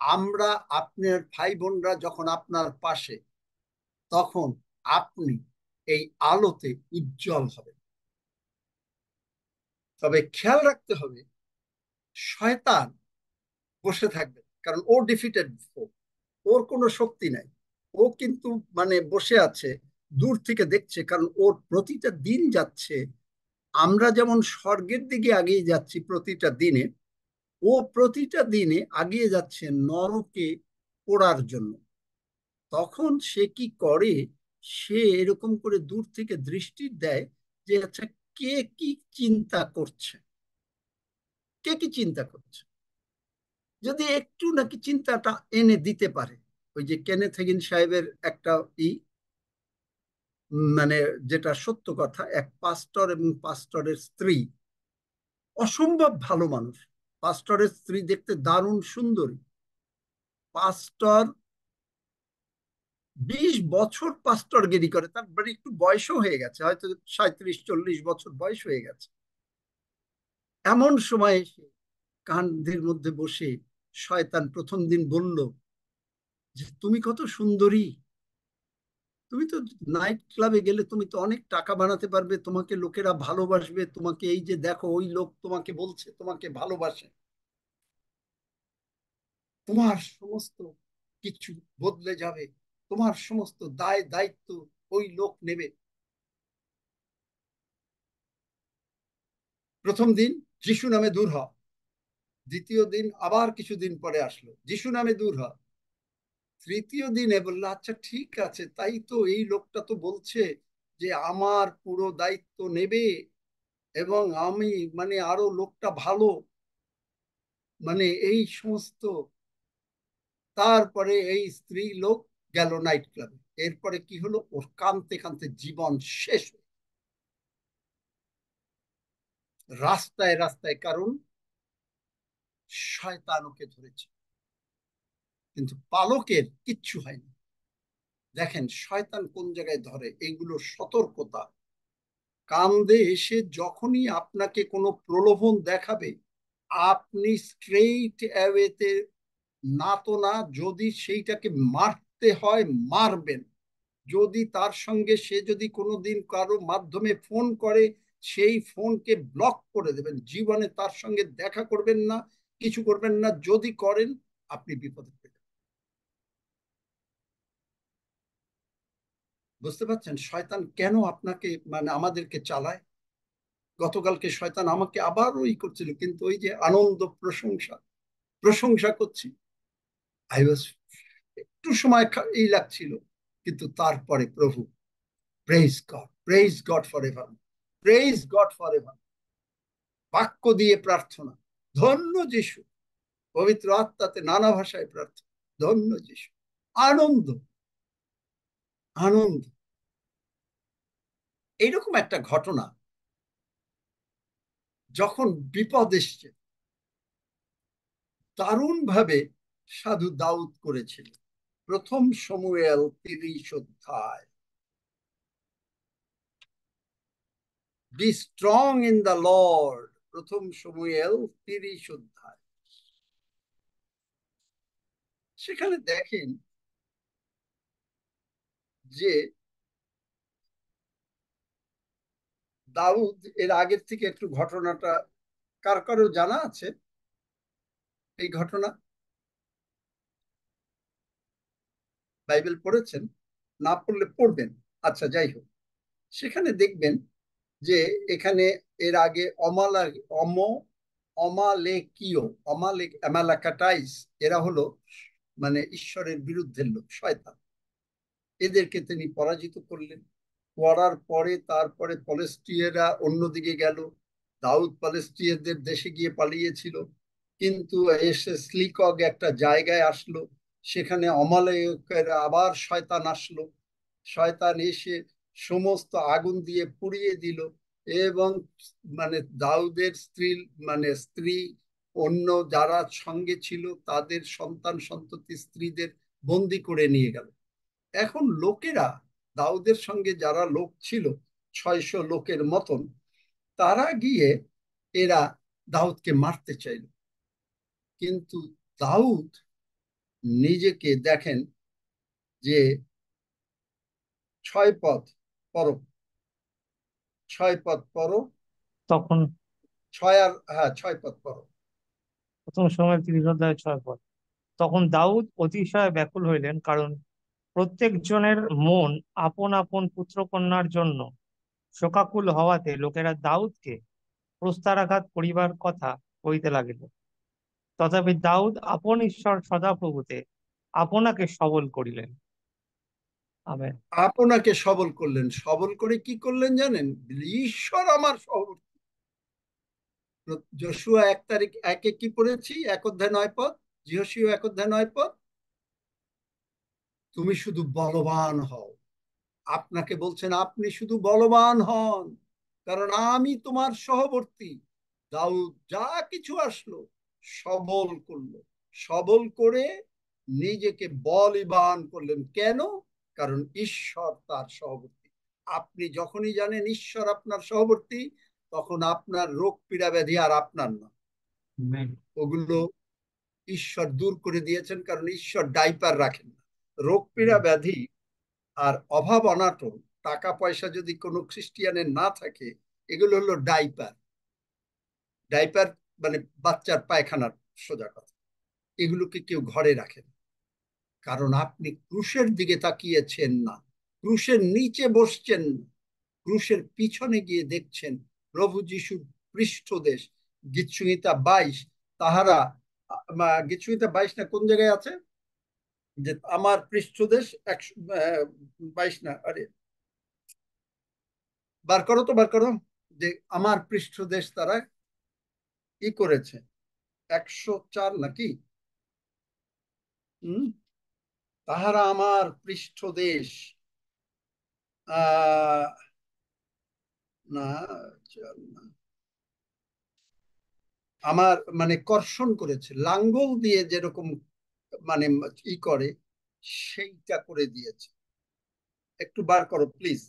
A: আমরা, আপনার ভাই বোনরা যখন আপনার পাশে, তখন আপনি এই আলোতে উজ্জ্বল হবে। তবে খেয়াল রাখতে হবে, শয়তান বসে থাকবে, কারণ ও ডিফিটেড, ওর কোনো শক্তি নাই। ও কিন্তু মানে বসে আছে, দূর থেকে দেখছে, কারণ ওর প্রতিটা দিন যাচ্ছে। আমরা যেমন স্বর্গের দিকে এগিয়ে যাচ্ছি প্রতিটা দিনে, ও প্রতিটা দিনে এগিয়ে যাচ্ছে নরকে পোড়ার জন্য। তখন সে কি করে? সে এরকম করে দূর থেকে দৃষ্টি দেয় যে আচ্ছা, কে কি চিন্তা করছে, কে কি চিন্তা করছে। যদি একটু নাকি চিন্তাটা এনে দিতে পারে, ওই যে কেনেথ হেগিন সাহেবের একটা মানে যেটা সত্য কথা, এক পাস্টর এবং পাস্টরের স্ত্রী, অসম্ভব ভালো মানুষ। পাস্টরের স্ত্রী দেখতে দারুণ সুন্দরী। পাস্টর 20 বছর পাস্টরগিরি করে, তার মানে একটু বয়সও হয়ে গেছে, হয়তো 37-40 বছর বয়স হয়ে গেছে। এমন সময় এসে কান্ধের মধ্যে বসে শয়তান প্রথম দিন বলল যে তুমি কত সুন্দরী, তুমি তো নাইট ক্লাবে গেলে তুমি তো অনেক টাকা বানাতে পারবে, তোমাকে লোকেরা ভালোবাসবে, তোমাকে এই যে দেখো ওই লোক তোমাকে বলছে তোমাকে ভালোবাসে, তোমার সমস্ত কিছু বদলে যাবে, তোমার সমস্ত দায় দায়িত্ব ওই লোক নেবে। প্রথম দিন যিশু নামে দূর হ, দ্বিতীয় দিন আবার কিছুদিন পরে আসলো, যিশু নামে দূর হ। তৃতীয় দিনে বললো আচ্ছা ঠিক আছে, তাই তো, এই লোকটা তো বলছে যে আমার পুরো দায়িত্ব নেবে এবং আমি মানে আরো লোকটা ভালো, মানে এই সমস্ত। তারপরে এই স্ত্রী লোক গেল নাইট ক্লাবে। এরপরে কি হলো? ওর কাঁদতে কাঁদতে জীবন শেষ, রাস্তায় রাস্তায়, কারণ শয়তান ওকে ধরেছে। কিন্তু পালকের কিচ্ছু হয়নি। দেখেন শয়তান কোন জায়গায় ধরে, এইগুলো সতর্কতা। কান্দে এসে যখনই আপনাকে কোনো প্রলোভন দেখাবে, আপনি স্ট্রেইট অ্যাওয়েতে না তো না, যদি সেইটাকে মারতে হয় মারবেন। যদি তার সঙ্গে সে যদি কোনোদিন কারো মাধ্যমে ফোন করে, সেই ফোনকে ব্লক করে দেবেন, জীবনে তার সঙ্গে দেখা করবেন না, কিছু করবেন না। যদি করেন আপনি বিপদে পড়বেন। বুঝতে পারছেন শয়তান কেন আপনাকে মানে আমাদেরকে চালায়? গতকালকে শয়তান আমাকে আবার ওই করছিল, কিন্তু ওই যে আনন্দ, প্রশংসা প্রশংসা করছি, আই ওয়াজ, একটু সময় এই লাগছিল, কিন্তু তারপরে প্রভু, praise god for ever, praise god for ever, বাক্য দিয়ে প্রার্থনা, ধন্য যিশু, পবিত্র আত্মাতে নানা ভাষায় প্রার্থনা, ধন্য যিশু, আনন্দ আনন্দ। এইরকম একটা ঘটনা যখন বিপদ এসছে, দারুণ ভাবে সাধু দাউদ করেছিল। প্রথম শমুয়েল 30 অধ্যায়, be strong in the Lord. প্রথম শমুয়েল 30 অধ্যায়, সেখানে দেখেন যে দাউদ, এর আগের থেকে একটু ঘটনাটা কার কারো জানা আছে? এই ঘটনা? বাইবেল পড়েছেন? না পড়লে পড়বেন। আচ্ছা, যাই হোক, সেখানে দেখবেন যে এখানে এর আগে অম অমালেকীয় অ্যামালেকাটাইস, এরা হলো মানে ঈশ্বরের বিরুদ্ধের লোক, শয়তান। এদেরকে তিনি পরাজিত করলেন। করার পরে তারপরে পলেস্টিয়েরা অন্যদিকে গেল। দাউদ পলেস্টিয়েরদের দেশে গিয়ে পালিয়েছিল, কিন্তু এসে স্লিকগ একটা জায়গায় আসলো। সেখানে অমালেকের আবার শয়তান আসলো। শয়তান এসে সমস্ত আগুন দিয়ে পুড়িয়ে দিল, এবং মানে দাউদের স্ত্রী অন্য যারা সঙ্গে ছিল তাদের সন্তান সন্ততি স্ত্রীদের বন্দি করে নিয়ে গেল। এখন লোকেরা, দাউদের সঙ্গে যারা লোক ছিল 600 লোকের মতন, তারা গিয়ে এরা দাউদকে মারতে চাইল। কিন্তু দাউদ নিজেকে দেখেন যে 6 পদ পড়ো, 6 পদ পড়ো,
C: তখন
A: 6 পদ পড়ো।
C: প্রথম সময় 30 অধ্যায় 6 পদ। তখন দাউদ অতিশয় ব্যাকুল হইলেন, কারণ প্রত্যেক জনের মন আপন আপন পুত্রকন্যার জন্য শোকাকুল হওয়াতে লোকেরা দাউদকে প্রস্তারাঘাত করিবার কথা কইতে লাগিল। তথাপি দাউদ আপন ঈশ্বর সদাপ্রভুতে আপনাকে সবল করিলেন। আমেন।
A: আপনাকে সবল করলেন। সবল করে কি করলেন জানেন? ঈশ্বর আমার সহবর্তী। যশোয়া 1:1 কি পড়েছি? 1 অধ্যায় 9 পদ। যশোয়া 1 অধ্যায় 9 পদ। তুমি শুধু বলবান হও। আপনাকে বলছেন আপনি শুধু বলবান হন, কারণ আমি তোমার সহবর্তী। দাউদ যা কিছু আসলো সবল করলো, সবল করে নিজেকে বলবান করলেন। কেন? কারণ ঈশ্বর তার সহবর্তী। আপনি যখনই জানেন ঈশ্বর আপনার সহবর্তী, তখন আপনার রোগ পীড়া ব্যাধি আর আপনার না, ওগুলো ঈশ্বর দূর করে দিয়েছেন, কারণ ঈশ্বর ডাইপার রাখেন না। রোগ পীড়া ব্যাধি আর অভাব অনাটন, টাকা পয়সা যদি কোনো খ্রিস্টিয়ানের না থাকে, এগুলো হলো ডাইপার। ডাইপার মানে বাচ্চার পায়খানার সোজা কথা। এগুলোকে কেউ ঘরে রাখে না, কারণ আপনি ক্রুশের দিকে তাকিয়েছেন না, ক্রুশের নিচে বসছেন না, ক্রুশের পিছনে গিয়ে দেখছেন প্রভু যিশুর পৃষ্ঠদেশ। গীতসংহিতা 22, তাহারা গীতসংহিতা 22 না কোন জায়গায় আছে যে আমার পৃষ্ঠদেশ 22 না, আরে বার করো তো, বার করো, যে আমার পৃষ্ঠদেশ তারা কি করেছে। 104 নাকি? তাহারা আমার পৃষ্ঠদেশ না, না, আমার মানে কর্ষণ করেছে, লাঙ্গল দিয়ে যেরকম মানে ই করে, সেইটা করে দিয়েছে। একটু বার করো প্লিজ,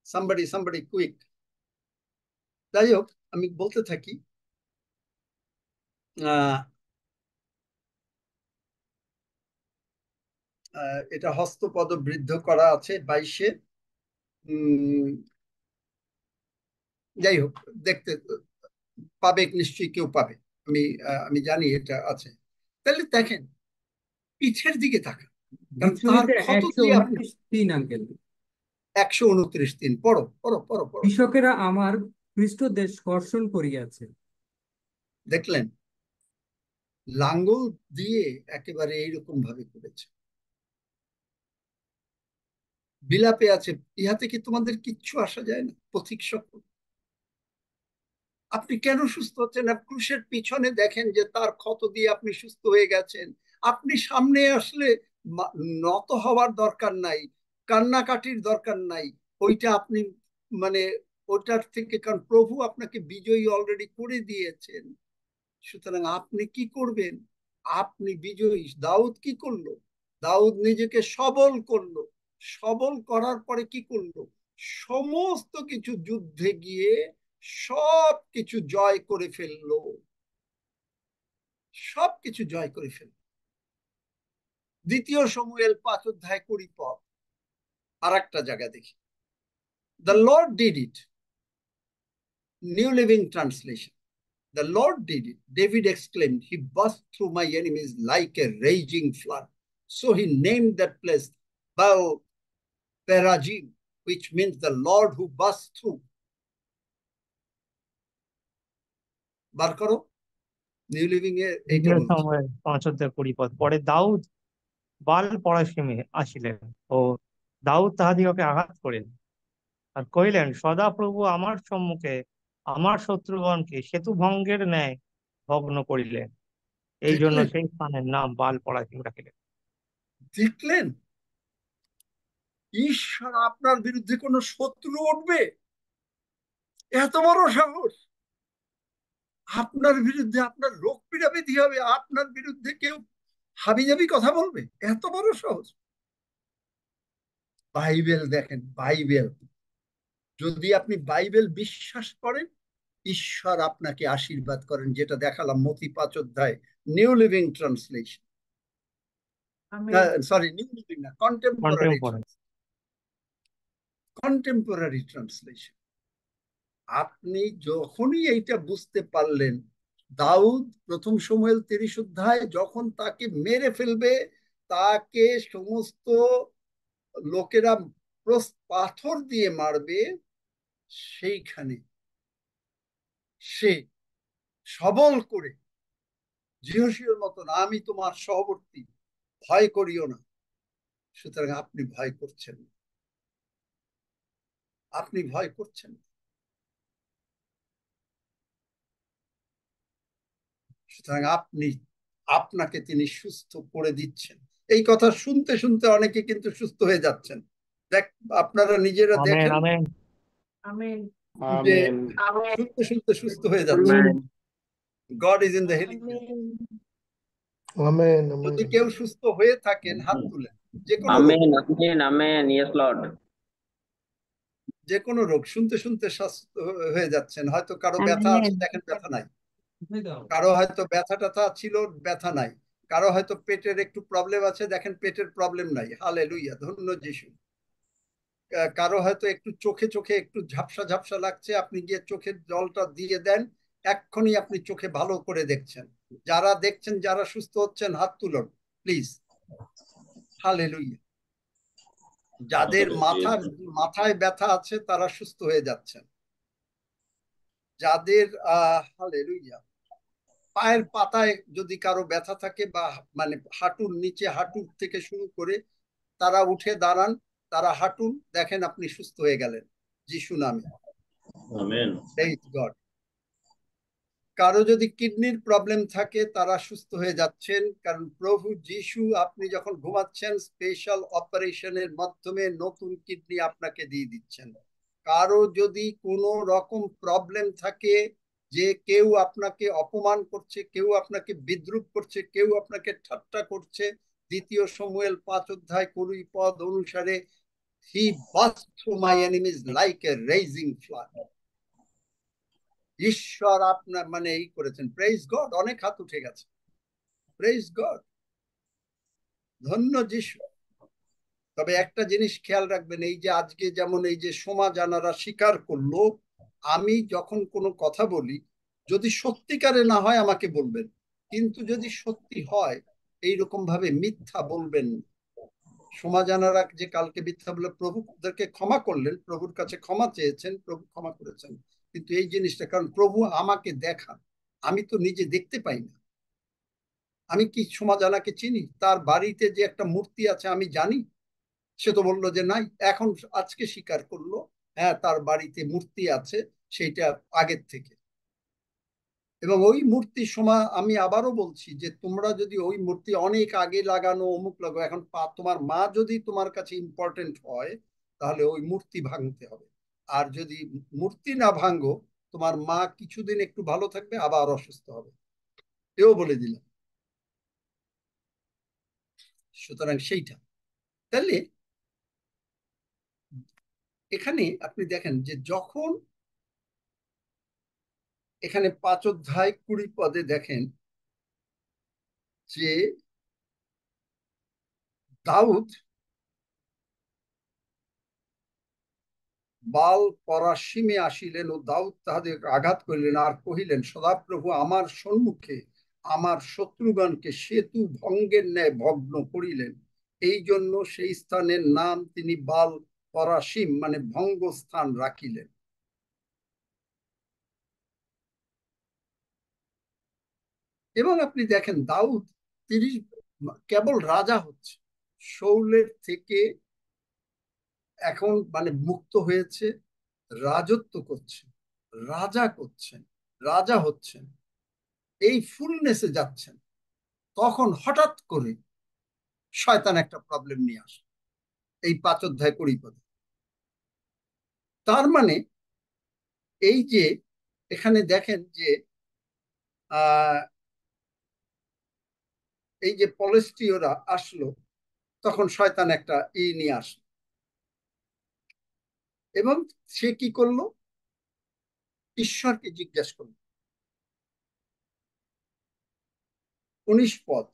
A: সামবডি কুইক। যাই হোক, আমি বলতে থাকি, এটা হস্তপদ বৃদ্ধ করা আছে 22-এ। যাই হোক, দেখতে পাবে নিশ্চয়ই, কেউ পাবে। আমি জানি এটা আছে। তাহলে দেখেন, পিঠের দিকে তাকান, তার ক্ষত দিয়ে আপনি
H: 129:3 আঙ্কেল।
A: 129:3 পড়ো পড়ো পড়ো পড়ো।
H: কৃষকেরা আমার পৃষ্ঠদেশ কর্ষণ করিয়াছে।
A: দেখলেন, লাঙ্গল দিয়ে একেবারে এইরকম ভাবে করেছে। বিলাপে আছে, ইহাতে কি তোমাদের কিচ্ছু আসা যায় না? পথিক সকল, আপনি কেন সুস্থ হচ্ছেন না? ক্রুশের পিছনে দেখেন যে তার ক্ষত দিয়ে আপনি সুস্থ হয়ে গেছেন। আপনি সামনে আসলে নত হওয়ার দরকার নাই, কান্নাকাটির দরকার নাই। ওইটা আপনি মানে ওটার থেকে, কারণ প্রভু আপনাকে বিজয়ী অলরেডি করে দিয়েছেন। সুতরাং আপনি কি করবেন? আপনি বিজয়ী। দাউদ কি করলো? দাউদ নিজেকে সবল করলো। সবল করার পরে কি করলো? সমস্ত কিছু যুদ্ধে গিয়ে সব কিছু জয় করে ফেললো, সব কিছু জয় করে ফেললো। 2 শমূয়েল 5 অধ্যায় 20 পদ। আর একটা জায়গা দেখি, the Lord did it, new living translation. The Lord did it. David exclaimed, he burst through my enemies like a raging flood. So he named that place Baal Perajim, which means the Lord who burst through. বার করো, new living এ এইটা
C: দ্বিতীয়
A: বলছে।
C: সময় 5:20 পরে দাউদ বাল পরাশিমে আসিলেন ও দাউদ তাহাদিগকে আঘাত করিলেন আর কহিলেন, সদাপ্রভু আমার সম্মুখে আমার শত্রুগণকে সেতু ভঙ্গের ন্যায় ভগ্ন করিলেন। এই জন্য
A: দেখলেন,
C: সেই স্থানের নাম বাল পরাশিম রাখিলেন।
A: দেখলেন, ঈশ্বর আপনার বিরুদ্ধে কোন শত্রু উঠবে, এত বড় সাহস! আপনার বিরুদ্ধে আপনার রোগ পীড়া ব্যাধি হবে, আপনার বিরুদ্ধে কেউ হাবিজাবি কথা বলবে, এত বড় সাহস! বাইবেল দেখেন, বাইবেল, যদি আপনি বাইবেল বিশ্বাস করেন, ঈশ্বর আপনাকে আশীর্বাদ করেন, যেটা দেখালাম মতি 5 অধ্যায়, new living translation, sorry new living না, কন্টেম্পোরারি
C: কন্টেম্পোরারি।
A: Contemporary translation. আপনি যখনই এইটা বুঝতে পারলেন, দাউদ 1 শমূয়েল 30 অধ্যায় যখন তাকে মেরে ফেলবে, তাকে সমস্ত লোকেরা পাথর দিয়ে মারবে, সেইখানে সে সবল করে জিহোশীয়র মতন, আমি তোমার সহবর্তী, ভয় করিও না। সুতরাং আপনি ভয় করছেন, আপনি ভয় করছেন। সুতরাং আপনাকে তিনি সুস্থ করে দিচ্ছেন। এই কথা শুনতে শুনতে অনেকে কিন্তু সুস্থ হয়ে যাচ্ছেন। দেখ, আপনারা নিজেরা
C: আমেন,
A: দেখেন
C: আমেন,
F: আমেন।
A: যে
B: আমেন।
A: শুনতে শুনতে সুস্থ হয়ে যাচ্ছেন। God is in the healing.
I: Amen.
A: যদি
I: Amen.
A: কেউ সুস্থ হয়ে থাকেন, হাত তুলেন। যে কোনো রোগ,
D: Amen. Amen. Amen. Yes, Lord.
A: যে কোনো রোগ শুনতে শুনতে সুস্থ হয়ে যাচ্ছেন। হয়তো কারো ব্যথা আছে, দেখেন ব্যথা নাই। কারো হয়তো ব্যথা ট্যাথা ছিল, ব্যথা নাই। কারো হয়তো পেটের একটু প্রবলেম আছে, দেখেন পেটের প্রবলেম নাই। হালেলুয়া, ধন্য যিশু। কারো হয়তো একটু চোখে চোখে একটু ঝাপসা ঝাপসা লাগছে, আপনি গিয়ে চোখের জলটা দিয়ে দেন, এক্ষুনি আপনি চোখে ভালো করে দেখছেন। যারা দেখছেন, যারা সুস্থ হচ্ছেন, হাত তুলুন প্লিজ। হালেলুয়া। যাদের মাথায় ব্যথা আছে, তারা সুস্থ হয়ে যাচ্ছেন। যাদের হালেলুয়া, পায়ের পাতায় যদি কারো ব্যথা থাকে, বা মানে হাঁটুর নিচে, হাঁটুর থেকে শুরু করে তারা উঠে দাঁড়ান, তারা হাঁটুন, দেখেন আপনি সুস্থ হয়ে গেলেন যিশু নামে।
J: আমেন।
A: Praise god. কারো যদি কিডনির প্রবলেম থাকে, তারা সুস্থ হয়ে যাচ্ছেন, কারণ প্রভু যিশু, আপনি যখন ঘুমাচ্ছেন, স্পেশাল অপারেশনের মাধ্যমে নতুন কিডনি আপনাকে দিয়ে দিচ্ছেন। কারো যদি কোনো রকম প্রবলেম থাকে, যে কেউ আপনাকে অপমান করছে, কেউ আপনাকে বিদ্রুপ করছে, কেউ আপনাকে ঠাট্টা করছে, 2 শমূয়েল 5 অধ্যায় 20 পদ অনুসারে, he burst through my enemies like a raging flood. ঈশ্বর আপনার মানে এই করেছেন। Praise God. অনেক হাত উঠে গেছে। প্রেইজ গড, ধন্য যিশু। তবে একটা জিনিস খেয়াল রাখবেন, এই যে আজকে যেমন এই যে সোমা জানারা স্বীকার করলো, আমি যখন কোনো কথা বলি, যদি সত্যিকারে না হয় আমাকে বলবেন, কিন্তু যদি সত্যি হয়, এইরকম ভাবে মিথ্যা বলবেন না। সোমা জানারা যে কালকে মিথ্যা বলে প্রভু ওদেরকে ক্ষমা করলেন, প্রভুর কাছে ক্ষমা চেয়েছেন, প্রভু ক্ষমা করেছেন। কিন্তু এই জিনিসটা, কারণ প্রভু আমাকে দেখান, আমি তো নিজে দেখতে পাই না। আমি কি সোমা জানাকে চিনি? তার বাড়িতে যে একটা মূর্তি আছে আমি জানি? সে তো বললো যে নাই। এখন আজকে স্বীকার করলো, হ্যাঁ তার বাড়িতে মূর্তি আছে, সেইটা আগের থেকে। এবং ওই মূর্তির সময় আমি আবারও বলছি যে তোমরা যদি ওই মূর্তি অনেক আগে লাগানো, অমুক লাগানো, এখন তোমার মা যদি তোমার কাছে ইম্পর্টেন্ট হয়, তাহলে ওই মূর্তি ভাঙতে হবে। আর যদি মূর্তি না ভাঙো, তোমার মা কিছুদিন একটু ভালো থাকবে, আবার অসুস্থ হবে, এও বলে দিলাম। সুতরাং সেইটা, তাহলে এখানে আপনি দেখেন যে যখন এখানে 5 অধ্যায় 20 পদে দেখেন যে দাউদ বাল পরাসীমে আসিলেন ও দাউদ তাহাদের আঘাত করিলেন আর কহিলেন, সদাপ্রভু আমার সম্মুখে আমার শত্রুগণকে সেতু ভঙ্গের ন্যায় ভগ্ন করিলেন। এই জন্য সেই স্থানের নাম তিনি বাল পরাসীম মানে ভঙ্গস্থান রাখিলেন। এবং আপনি দেখেন দাউদ তিনি কেবল রাজা হচ্ছে, শৌলের থেকে এখন মানে মুক্ত হয়েছে, রাজত্ব করছেন, রাজা করছেন, রাজা হচ্ছেন, এই ফুলনেসে যাচ্ছেন। তখন হঠাৎ করে শয়তান একটা প্রবলেম নিয়ে আসে এই 5 অধ্যায় 20 পদে। তার মানে এই যে এখানে দেখেন যে আহ এই যে পলেস্টীয়রা আসলো, তখন শয়তান একটা নিয়ে আসলো এবং সে কি করলো, ঈশ্বরকে জিজ্ঞেস করলো। 19 পদ,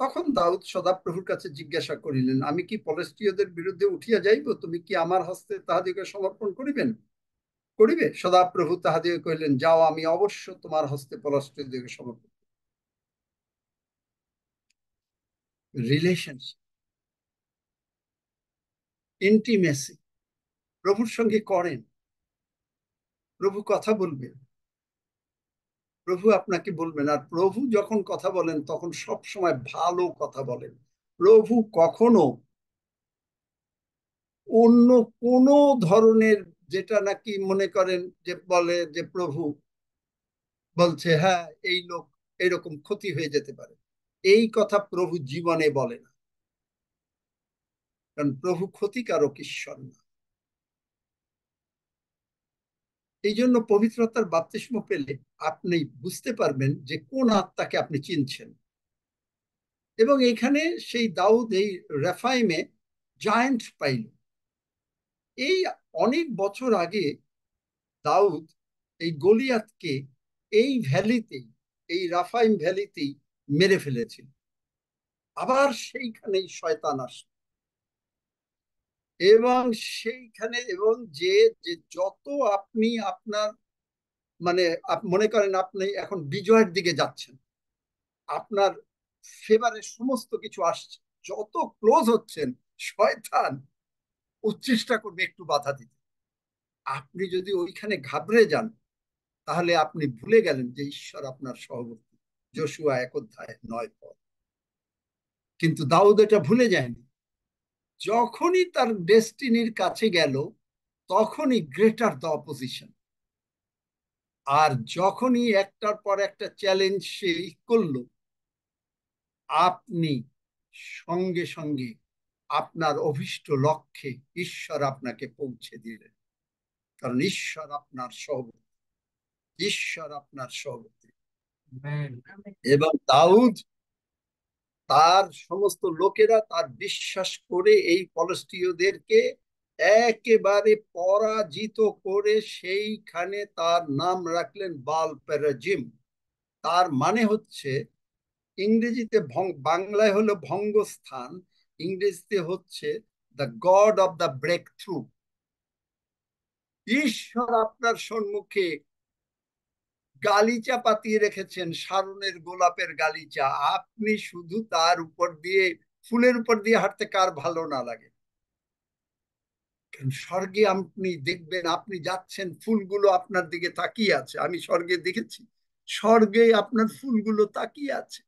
A: তখন দাউদ সদাপ্রভুর কাছে জিজ্ঞাসা করিলেন, আমি কি পলেস্টীয়দের বিরুদ্ধে উঠিয়া যাইব? তুমি কি আমার হস্তে তাহাদিগকে সমর্পণ করিবে? সদাপ্রভু তাহাদিগকে কহিলেন, যাও, আমি অবশ্য তোমার হস্তে পলেস্টীয়দেরকে সমর্পণ। রিলেশনশিপ, ইন্টিমেসি প্রভুর সঙ্গে করেন। প্রভু কথা বলবেন, প্রভু আপনাকে বলবেন, আর প্রভু যখন কথা বলেন তখন সব সময় ভালো কথা বলেন। প্রভু কখনো অন্য কোনো ধরনের, যেটা নাকি মনে করেন যে বলে যে প্রভু বলছে হ্যাঁ এই লোক এরকম ক্ষতি হয়ে যেতে পারে, এই কথা প্রভু জীবনে বলে না। কারণ প্রভু ক্ষতিকারক ঈশ্বর না। এই জন্য পবিত্রতার বাপ্তিস্ম পেলে আপনি বুঝতে পারবেন যে কোন আত্মাকে আপনি চিনছেন। এবং এখানে সেই দাউদ এই রেফাইমে জায়ান্ট পাইল। এই অনেক বছর আগে দাউদ এই গলিয়াতকে এই ভ্যালিতেই, এই রাফাইম ভ্যালিতেই মেরে ফেলেছিল। আবার সেইখানেই শয়তান আসলো এবং সেইখানে, এবং যে যে যত আপনি আপনার মানে মনে করেন আপনি এখন বিজয়ের দিকে যাচ্ছেন, আপনার ফেভারে সমস্ত কিছু আসছে, যত ক্লোজ হচ্ছেন শয়তান চেষ্টা করবে একটু বাধা দিতে। আপনি যদি ওইখানে ঘাবড়ে যান তাহলে আপনি ভুলে গেলেন যে ঈশ্বর আপনার সহবর্তী। যোশুয়া 1 অধ্যায় 9 পদ। কিন্তু দাউদ এটা ভুলে যায়নি। যখনই তার ডেস্টিনির কাছে গেল তখনই গ্রেটার দ্য অপোজিশন। আর যখনই একটার পর একটা চ্যালেঞ্জ সে করলো, আপনি সঙ্গে সঙ্গে আপনার অভীষ্ট লক্ষ্যে ঈশ্বর আপনাকে পৌঁছে দিলেন। কারণ ঈশ্বর আপনার সহবর্তী, ঈশ্বর আপনার সহবর্তী। এবং দাউদ তার সমস্ত লোকেরা তার বিশ্বাস করে এই পলেস্টীয়দেরকে একেবারে পরাজিত করে সেইখানে তার নাম রাখলেন বাল পেরাজিম। তার মানে হচ্ছে, ইংরেজিতে বাংলায় হলো ভঙ্গস্থান, ইংরেজিতে হচ্ছে the God of the breakthrough. ঈশ্বর আপনার সম্মুখে গালিচা পাতিয়ে রেখেছেন, শারনের গোলাপের গালিচা। আপনি শুধু তার উপর দিয়ে, ফুলের উপর দিয়ে হাঁটতে কার ভালো না লাগে? স্বর্গে আপনি দেখবেন, আপনি যাচ্ছেন, ফুলগুলো আপনার দিকে তাকিয়ে আছে। আমি স্বর্গে দেখেছি, স্বর্গে আপনার ফুলগুলো তাকিয়ে আছে।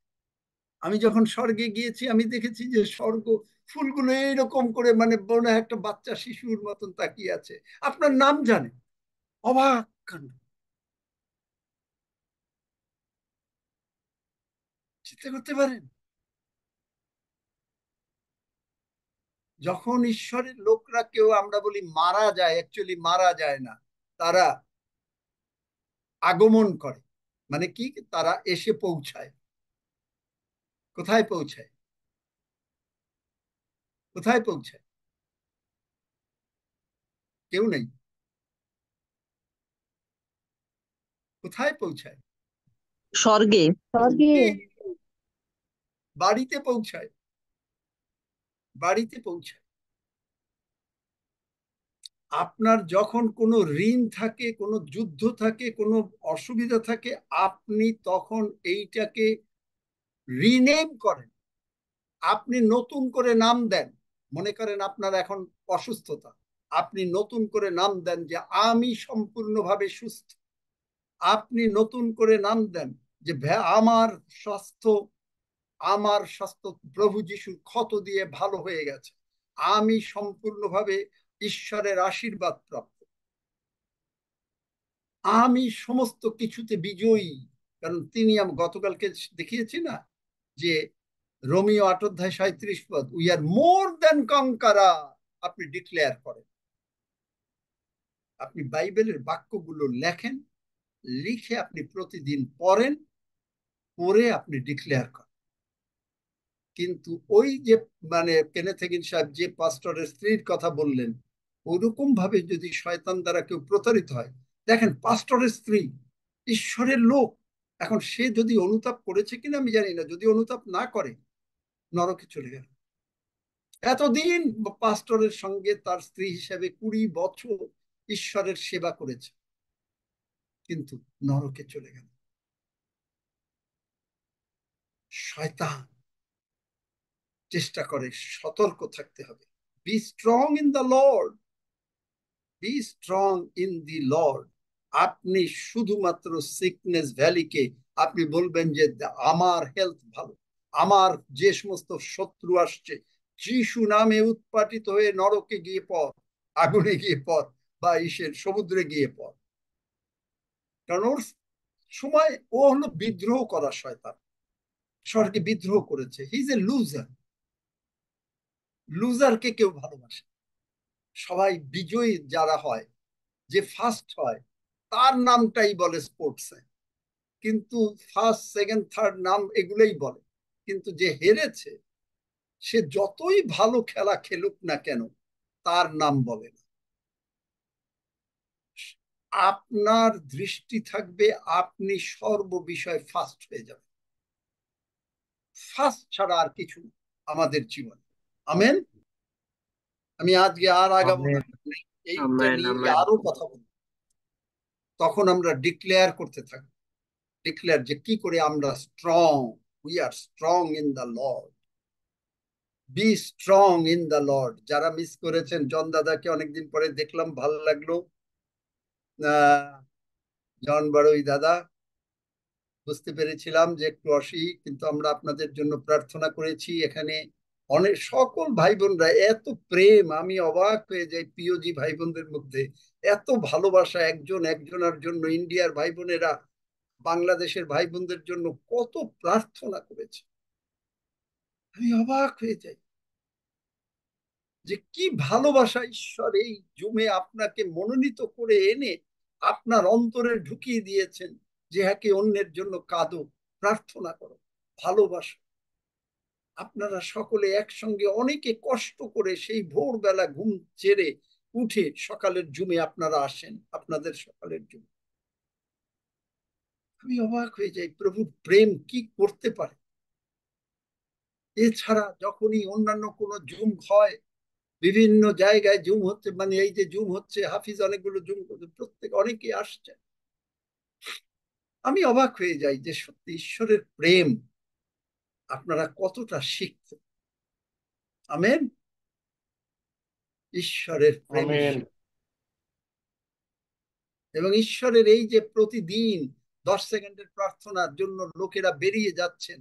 A: আমি যখন স্বর্গে গিয়েছি আমি দেখেছি যে স্বর্গ ফুলগুলো এইরকম করে মানে মনে একটা বাচ্চা শিশুর মতন তাকিয়ে আছে, আপনার নাম জানে। অবাক কাণ্ড, চিন্তা করতে পারেন? যখন ঈশ্বরের লোকরা কেউ, আমরা বলি মারা যায়, অ্যাকচুয়ালি মারা যায় না, তারা আগমন করে, মানে কি, তারা এসে পৌঁছায়। কোথায় পৌঁছায়? কোথায় পৌঁছায়? কেউ নেই। কোথায় পৌঁছায়?
I: স্বর্গে।
A: বাড়িতে পৌঁছায়, বাড়িতে পৌঁছায়। আপনার যখন কোনো ঋণ থাকে, কোনো যুদ্ধ থাকে, কোনো অসুবিধা থাকে, আপনি তখন এইটাকে রিনেম করেন, আপনি নতুন করে নাম দেন। মনে করেন আপনার এখন অসুস্থতা, আপনি নতুন করে নাম দেন যে আমি সম্পূর্ণভাবে সুস্থ। আপনি নতুন করে নাম দেন যে আমার স্বাস্থ্য প্রভু যিশুর ক্ষত দিয়ে ভালো হয়ে গেছে, আমি সম্পূর্ণভাবে ঈশ্বরের আশীর্বাদ প্রাপ্ত, আমি সমস্ত কিছুতে বিজয়ী। কারণ তিনি গতকালকে দেখিয়েছি না যে রোমিও 8 অধ্যায় 37 পদ, উই আর মোর দেন কনকারার। আপনি ডিক্লেয়ার করেন, আপনি বাইবেলের বাক্যগুলো লেখেন, লিখে আপনি প্রতিদিন পড়েন, পড়ে আপনি ডিক্লেয়ার করেন। কিন্তু ওই যে কেনেথ হেগিন সাহেব যে পাস্টরের স্ত্রীর কথা বললেন, ওরকম ভাবে যদি শয়তান দ্বারা কেউ প্রতারিত হয়, দেখেন পাস্টরের স্ত্রী ঈশ্বরের লোক, এখন সে যদি অনুতাপ করেছে কিনা আমি জানি না, যদি অনুতাপ না করে নরকে চলে গেল। এতদিন পাস্টরের সঙ্গে তার স্ত্রী হিসেবে 20 বছর ঈশ্বরের সেবা করেছে, কিন্তু নরকে চলে গেল। শয়তান চেষ্টা করে, সতর্ক থাকতে হবে। Be strong in the Lord, be strong in the Lord. আপনি শুধুমাত্র সিকনেস ভ্যালিকে আপনি বলবেন যে আমার হেলথ ভালো, আমার যে সমস্ত শত্রু আসছে যিশু নামে উৎপাটিত হয়ে নরকে গিয়ে পড়, আগুনে গিয়ে পড়, বা ইসের সমুদ্রে গিয়ে পড়। কারণ ওর সময় ও হলো বিদ্রোহ করা শয়তান, স্বর্গে বিদ্রোহ করেছে। He is a loser. লুজারকে কেউ ভালোবাসে? সবাই বিজয়ী যারা হয়, যে ফার্স্ট হয়, তার নামটাই বলে স্পোর্টসে, কিন্তু ফার্স্ট সেকেন্ড থার্ড নাম এগুলোই বলে। কিন্তু যে হেরেছে, সে যতই ভালো খেলা খেলুক না কেন, তার নাম বলে না। আপনার দৃষ্টি থাকবে, আপনি সর্ববিষয়ে ফার্স্ট হয়ে যাবেন। ফার্স্ট ছাড়া আর কিছু আমাদের জীবনে। আমেন। আমি আজকে আর আগাবো না, এইটা
D: আমেন
A: নিয়ে
D: আমেন।
A: আরো কথা বলবো। তখন আমরা ডিক্লেয়ার করতে থাকবো, ডিক্লেয়ার যে কি করে আমরা strong, we are strong in the Lord. Be strong in the Lord. যারা মিস করেছেন, জন দাদাকে অনেকদিন পরে দেখলাম, ভালো লাগলো। জন বড়ই দাদা, বুঝতে পেরেছিলাম যে একটু অসুখ, কিন্তু আমরা আপনাদের জন্য প্রার্থনা করেছি। এখানে অনেক সকল ভাই বোনরা এত প্রেম, আমি অবাক হয়ে যাই। পিওজি ভাই বোনদের মধ্যে এত ভালোবাসা একজন একজনের জন্য। ইন্ডিয়ার ভাই বোনেরা বাংলাদেশের ভাই বোনদের জন্য কত প্রার্থনা করেছে, আমি অবাক হয়ে যাই যে কি ভালোবাসা ঈশ্বর এই জুমে আপনাকে মনোনীত করে এনে আপনার অন্তরে ঢুকিয়ে দিয়েছেন যে একে অন্যের জন্য কাঁদো, প্রার্থনা করো, ভালোবাসো। আপনারা সকলে একসঙ্গে অনেকে কষ্ট করে সেই ভোরবেলা ঘুম ছেড়ে উঠে সকালের জুমে আপনারা আসেন, আপনাদের সকালের জুমে। আমি অবাক হয়ে যাই প্রভুর প্রেম কি করতে পারে। এছাড়া যখনই অন্যান্য কোনো জুম হয়, বিভিন্ন জায়গায় জুম হচ্ছে, এই যে জুম হচ্ছে, হাফিজ অনেকগুলো জুম করছে, প্রত্যেক অনেকে আসছে, আমি অবাক হয়ে যাই যে সত্যি ঈশ্বরের প্রেম আপনারা কতটা শিখতে। আমেন। ঈশ্বরের প্রেম,
B: আমেন।
A: এবং ঈশ্বরের এই যে প্রতিদিন 10 সেকেন্ডের প্রার্থনার জন্য লোকেরা বেরিয়ে যাচ্ছেন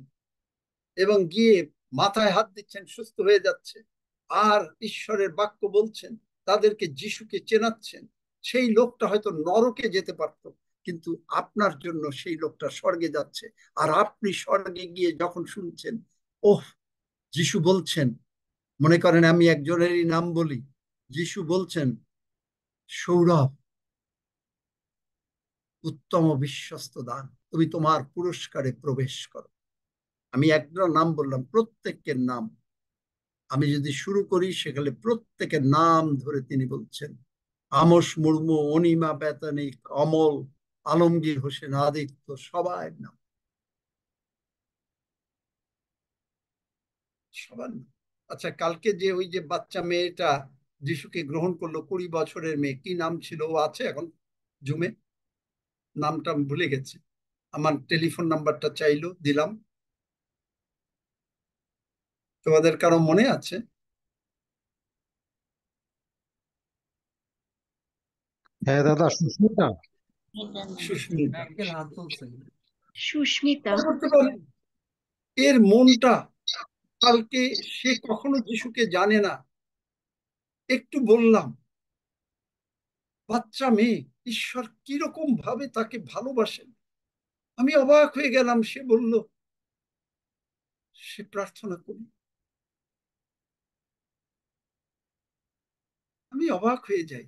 A: এবং গিয়ে মাথায় হাত দিচ্ছেন, সুস্থ হয়ে যাচ্ছে, আর ঈশ্বরের বাক্য বলছেন, তাদেরকে যিশুকে চেনাচ্ছেন। সেই লোকটা হয়তো নরকে যেতে পারত, কিন্তু আপনার জন্য সেই লোকটা স্বর্গে যাচ্ছে। আর আপনি স্বর্গে গিয়ে যখন শুনছেন, ওহ, যিশু বলছেন, মনে করেন আমি একজনেরই নাম বলি, যিশু বলছেন, সৌরভ, উত্তম বিশ্বস্ত দান, তুমি তোমার পুরস্কারে প্রবেশ করো। আমি একটা নাম বললাম, প্রত্যেকের নাম আমি যদি শুরু করি, সেখানে প্রত্যেকের নাম ধরে তিনি বলছেন, আমোস মুর্মু, অনিমা বেতানিক, অমল, আলমগীর হোসেন, আদিত্য, সবার নাম, সবার নাম। আচ্ছা, কালকে যে ওই যে বাচ্চা মেয়েটা যিশুকে গ্রহণ করলো, 20 বছরের মেয়ে, কি নাম ছিল, ও আছে এখন জুমে, নামটা আমি ভুলে গেছি। আমার টেলিফোন নাম্বারটা চাইলো, দিলাম। তোমাদের কারো মনে আছে?
B: হ্যাঁ দাদা, সুস্মিতা।
A: সুস্মিতা।
H: মাইকেল হাত তুলছেন।
F: সুস্মিতা।
A: করতে পারেন এর মনটা, কালকে সে কখনো যিশুকে জানে না, একটু বললাম, বাচ্চা মেয়ে, ঈশ্বর কিরকম ভাবে তাকে ভালোবাসেন। আমি অবাক হয়ে গেলাম। সে বলল সে প্রার্থনা করি। আমি অবাক হয়ে যাই।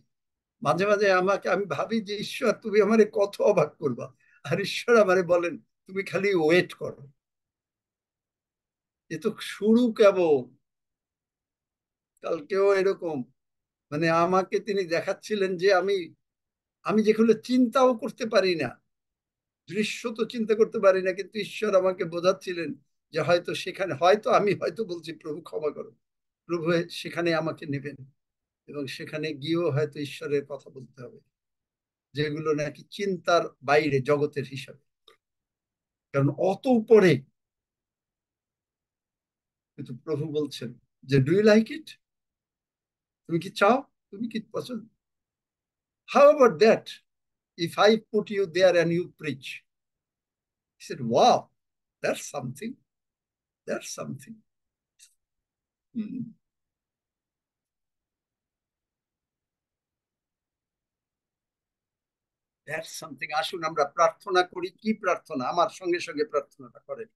A: মাঝে মাঝে আমি ভাবি যে ঈশ্বর তুমি আমারে কত অবাক করবা, আর ঈশ্বর আমারে বলেন তুমি খালি ওয়েট করো, এ তো শুরু কেবল। কালকেও এরকম, মানে আমাকে তিনি দেখাচ্ছিলেন যে আমি আমি যেগুলো চিন্তাও করতে পারি না, দৃশ্য তো চিন্তা করতে পারি না, কিন্তু ঈশ্বর আমাকে বোঝাচ্ছিলেন যে হয়তো সেখানে, হয়তো আমি হয়তো বলছি প্রভু ক্ষমা করো, প্রভু সেখানে আমাকে নেবেন, এবং সেখানে গিয়েও হয়তো ঈশ্বরের কথা বলতে হবে, যেগুলো নাকি চিন্তার বাইরে জগতের হিসাবে, কারণ অত উপরে। কিন্তু প্রভু বলছেন যে ডু ইউ লাইক ইট, তুমি কি চাও, তুমি কি পছন্দ, how about that if I put you there and you preach. He said, wow, that's something, that's something. That's something. আসুন আমরা প্রার্থনা করি। কি প্রার্থনা? আমার সঙ্গে সঙ্গে প্রার্থনাটা করেন।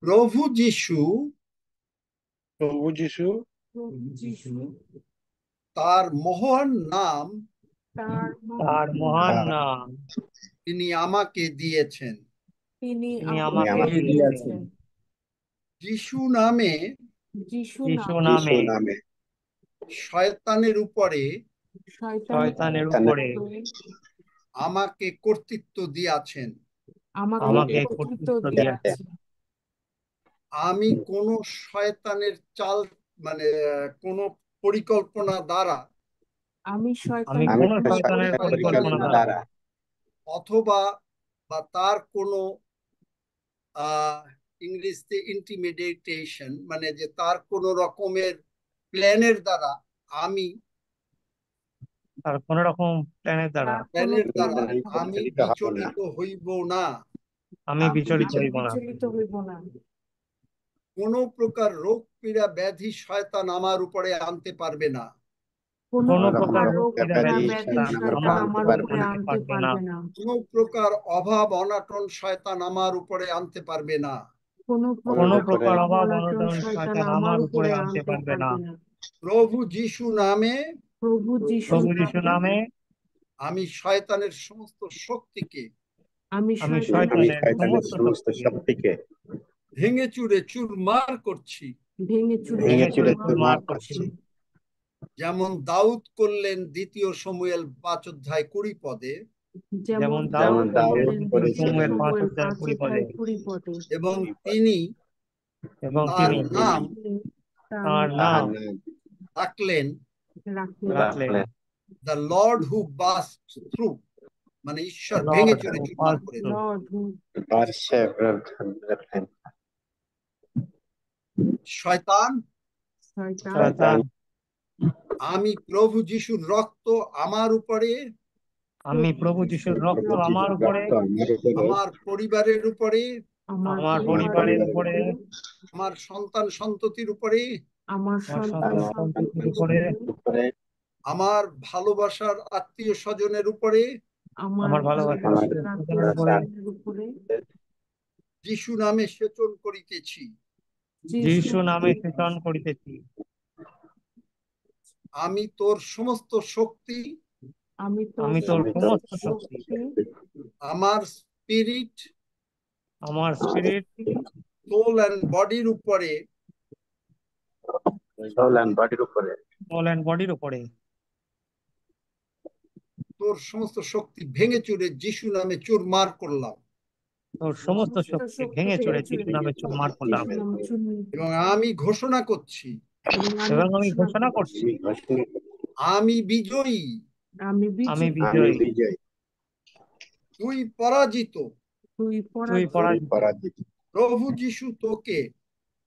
A: প্রভু যিশু
B: প্রভু যিশু
A: তার মহান নাম
C: তার মহান নাম
A: তিনি আমাকে দিয়েছেন।
F: তিনি
C: তিনি
F: আমাকে
C: আমাকে দিয়েছেন।
A: যিশু নামে
F: যিশু
C: যিশু
F: নামে
C: নামে
A: শয়তানের উপরে
C: শয়তানের উপরে
A: আমাকে কর্তৃত্ব দিয়াছেন।
C: আমাকে কর্তৃত্ব দিয়েছেন।
A: আমি কোন শয়তানের চাল, মানে কোন পরিকল্পনা দ্বারা,
F: আমি
C: আমি কোন শয়তানের পরিকল্পনা দ্বারা
A: অথবা বা তার কোন ইংরেজিতে ইন্টিমিডিয়েটেশন, মানে যে তার কোন রকমের প্ল্যানের দ্বারা আমি
C: তার কোন রকম প্ল্যানের দ্বারা
A: আমি বিচলিত হইব না।
C: আমি বিচলিত হইব না।
A: কোন প্রকার রোগ পীড়া ব্যাধি শয়তান আমার উপরে আনতে পারবে না।
C: কোন প্রকার রোগ পীড়া ব্যাধি আমার উপরে আনতে পারবে না।
A: কোন প্রকার অভাব অনাটন শয়তান আমার উপরে আনতে পারবে না।
C: কোন প্রকার অভাব অনটন শয়তান আমার উপরে আনতে পারবে না।
A: প্রভু যিশু নামে আমি শয়তানের সমস্ত শক্তিকে ভেঙে চুরে চুরমার করছি। যেমন দাউদ করলেন 2 শমূয়েল 5:20 পদে,
C: যেমন দাউদ করলেন 2 শমূয়েল 5:20 পদে,
A: এবং তিনি তার নাম রাখলেন the Lord who burst through, মানে ঈশ্বর ভেঙে চুরে চুরমার করে দেন। শয়তান আমি প্রভু যিশুর রক্ত আমার উপরে,
C: আমি প্রভু যিশুর রক্ত আমার উপরে,
A: আমার পরিবারের উপরে,
C: আমার পরিবারের উপরে,
A: আমার সন্তান সন্ততির উপরে,
C: আমার সন্তান সন্ততির উপরে,
A: আমার ভালোবাসার আত্মীয় স্বজনের উপরে,
C: আমার ভালোবাসার আত্মীয়স্বজনের উপরে
A: যিশু নামে সেচন করিতেছি।
C: যিশু নামে সেচন করিতেছি।
A: আমি তোর সমস্ত শক্তি,
C: আমি তোর সমস্ত শক্তি,
A: আমার স্পিরিট, সোল এন্ড বডির উপরে, তোর সমস্ত শক্তি ভেঙে চুরে যিশু নামে চুরমার করলাম।
C: তোর সমস্ত
F: সমস্ত
C: শক্তি
F: শক্তি
C: ভেঙে চুরে
F: ভেঙে
C: যিশু
F: চুরে
C: নামে চুরমার করলাম।
F: যিশু নামে চূর্ণ
A: এবং আমি ঘোষণা করছি,
F: এবং
C: এবং
F: আমি
C: আমি
F: ঘোষণা
C: ঘোষণা
F: করছি
C: করছি
A: আমি বিজয়ী,
F: আমি
C: আমি
F: বিজয়ী,
C: বিজয়ী,
A: তুই পরাজিত।
F: তুই
C: তুই
F: পরাজিত।
C: পরাজিত।
A: প্রভু যিশু তোকে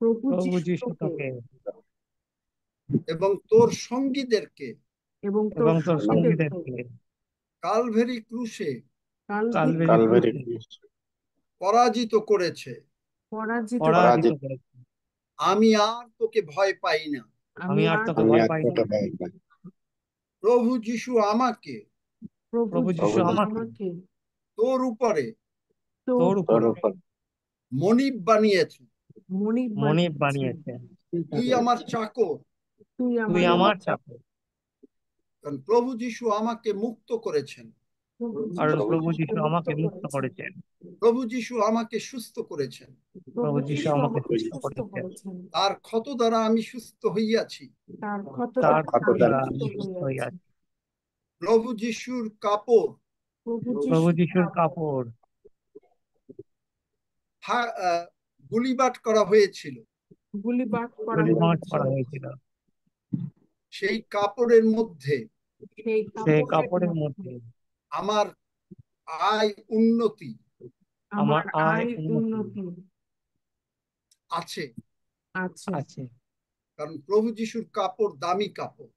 F: প্রভু
C: প্রভু
F: যিশু
C: যিশু
F: তোকে
C: তোকে
A: এবং তোর সঙ্গীদেরকে
F: এবং তোর
C: এবং তোর
F: সঙ্গীদেরকে
C: সঙ্গীদেরকে
A: কালভেরি ক্রুশে
F: কালভেরি
C: কালভারি
F: ক্রুশে
C: ক্রুশে
A: পরাজিত করেছে।
F: পরাজিত
C: পরাজিত
F: করেছে।
C: করেছে।
A: আমি আর তোকে ভয় পাই না।
C: আমি আর তোকে
F: তোকে
C: ভয় পাই না।
A: প্রভু যিশু আমাকে
F: প্রভু
C: প্রভু যিশু
F: যিশু
C: আমাকে
F: আমাকে
A: তোর উপরে
F: তোর
C: তোর উপরে
A: মনিব বানিয়েছে।
F: মনিব
C: মনিব
F: বানিয়েছেন।
C: বানিয়েছে।
A: তুই আমার চাকর।
F: তুই
C: তুই
F: আমার
C: আমার চাকর।
A: কারণ প্রভু যিশু আমাকে মুক্ত করেছেন।
C: কারণ প্রভু
F: যিশু
C: যিশু আমাকে মুক্ত
F: করেছেন।
C: করেছেন।
A: প্রভু যিশু আমাকে সুস্থ করেছেন।
C: প্রভু যিশু আমাকে সুস্থ
F: সুস্থ
C: করেছেন।
F: করেছেন।
A: তার ক্ষত দ্বারা আমি সুস্থ হইয়াছি।
F: তার ক্ষত
C: তার ক্ষত দ্বারা
F: আমি
C: আমি
F: সুস্থ
C: সুস্থ
F: হইয়াছি।
C: হইয়াছি।
A: প্রভু যিশুর কাপড়
C: প্রভু যিশুর কাপড়
A: গুলিবাট করা হয়েছিল।
F: গুলিবাট করা
C: গুলিমাট
F: হয়েছিল।
C: করা হয়েছিল।
A: সেই কাপড়ের মধ্যে
C: সেই কাপড়ের মধ্যে
A: আমার আয় উন্নতি
C: আমার আয় উন্নতি
F: উন্নতি
A: আছে।
C: আছে।
A: কারণ প্রভু যিশুর কাপড় দামি কাপড়।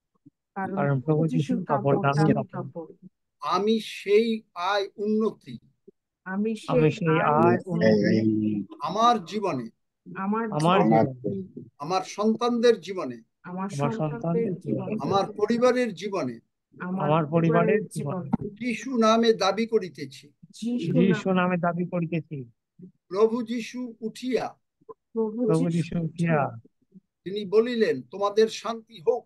C: কারণ প্রভু যিশুর কাপড় দামি কাপড়।
A: আমি সেই আয় উন্নতি
F: আমি
C: আমি সেই আয় উন্নতি
A: আমার জীবনে,
F: আমার
C: জীবনে,
A: আমার সন্তানদের জীবনে,
F: আমার
C: আমার সন্তানদের জীবনে,
A: আমার পরিবারের জীবনে,
C: আমার পরিবারের জীবনে
A: যিশু নামে দাবি করিতেছি।
C: যিশু নামে দাবি করিতেছি।
A: প্রভু যিশু উঠিয়া
C: প্রভু যিশু উঠিয়া
A: তিনি বলিলেন, তোমাদের শান্তি হোক।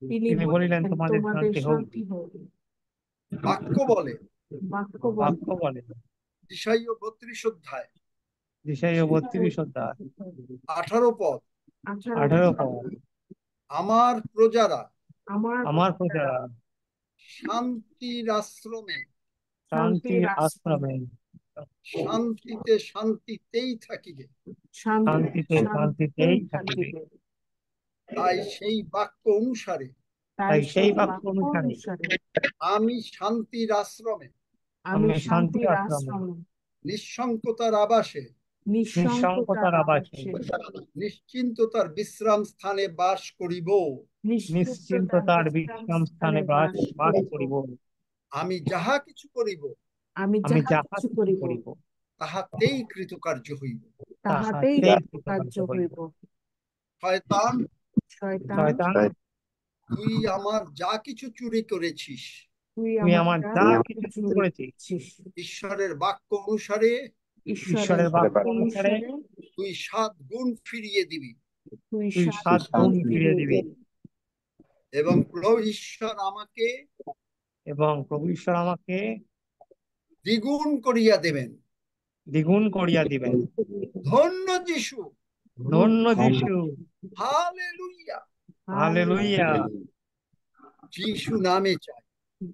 C: তিনি বলিলেন, তোমাদের শান্তি হোক।
A: বাক্য বলে
C: বাক্য বলে
A: ঈশাইয়া 32 অধ্যায়
C: ঈশাইয়া 32 অধ্যায়
A: 18 পদ,
C: 18 পদ,
A: আমার প্রজারা
C: আমার প্রজারা
A: শান্তির আশ্রমে
C: শান্তির আশ্রমে
A: শান্তিতে শান্তিতেই থাকিবে।
C: শান্তিতে শান্তিতেই থাকিবে।
A: তাই সেই বাক্য অনুসারে
C: তাই সেই বাক্য অনুসারে
A: আমি শান্তির আশ্রমে,
C: আমি শান্তির আশ্রমে
A: নিঃসঙ্কতার আবাসে,
C: নিঃসঙ্কতার আবাসে
A: নিশ্চিন্ততার বিশ্রাম স্থানে বাস করিব।
C: নিশ্চিন্ততার বিশ্রাম স্থানে বাস করিব।
A: আমি যাহা কিছু করিব
C: আমি যাহা কিছু করিব
A: তাহাতেই কৃতকার্য হইব।
C: তাহাতেই কৃতকার্য হইব।
A: শয়তান,
C: শয়তান,
A: তুই আমার যা কিছু চুরি করেছিস,
C: তুই আমার যা কিছু চুরি করেছিস,
A: ঈশ্বরের বাক্য অনুসারে
C: ঈশ্বরের বাক্য অনুসারে
A: তুই 7 গুণ ফিরিয়ে দিবি।
C: তুই 7 গুণ ফিরিয়ে দিবি।
A: এবং প্রভু ঈশ্বর আমাকে দ্বিগুণ করিয়া দেবেন।
C: দ্বিগুণ করিয়া দিবেন।
A: ধন্য যিশু,
C: ধন্য যিশু,
A: হালেলুয়া,
C: হালেলুয়া।
A: যিশু নামে চাই,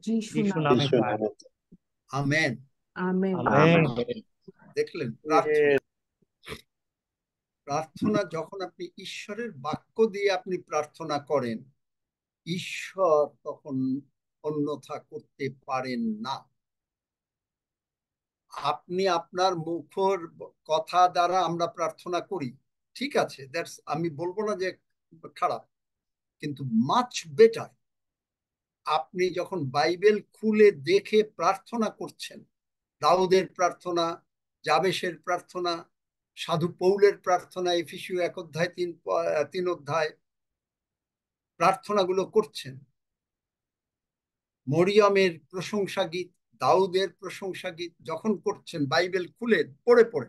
C: যিশু নামে চাই।
A: Amen,
F: amen.
C: আমেন।
A: দেখলেন, প্রার্থনা যখন আপনি ঈশ্বরের বাক্য দিয়ে আপনি প্রার্থনা করেন, ঈশ্বর তখন অন্যথা করতে পারেন না। আপনি আপনার মুখের কথা দ্বারা আমরা প্রার্থনা করি, ঠিক আছে, আমি বলবো না যে খারাপ, কিন্তু মাচ বেটার আপনি যখন বাইবেল খুলে দেখে প্রার্থনা করছেন। দাউদের প্রার্থনা, জাবেশের প্রার্থনা, সাধু পৌলের প্রার্থনা, এফেসীয় 1 অধ্যায় 3 অধ্যায় প্রার্থনাগুলো করছেন। মরিয়মের প্রশংসা গীত, দাউদের প্রশংসা গীত যখন করছেন বাইবেল খুলে পড়ে পড়ে,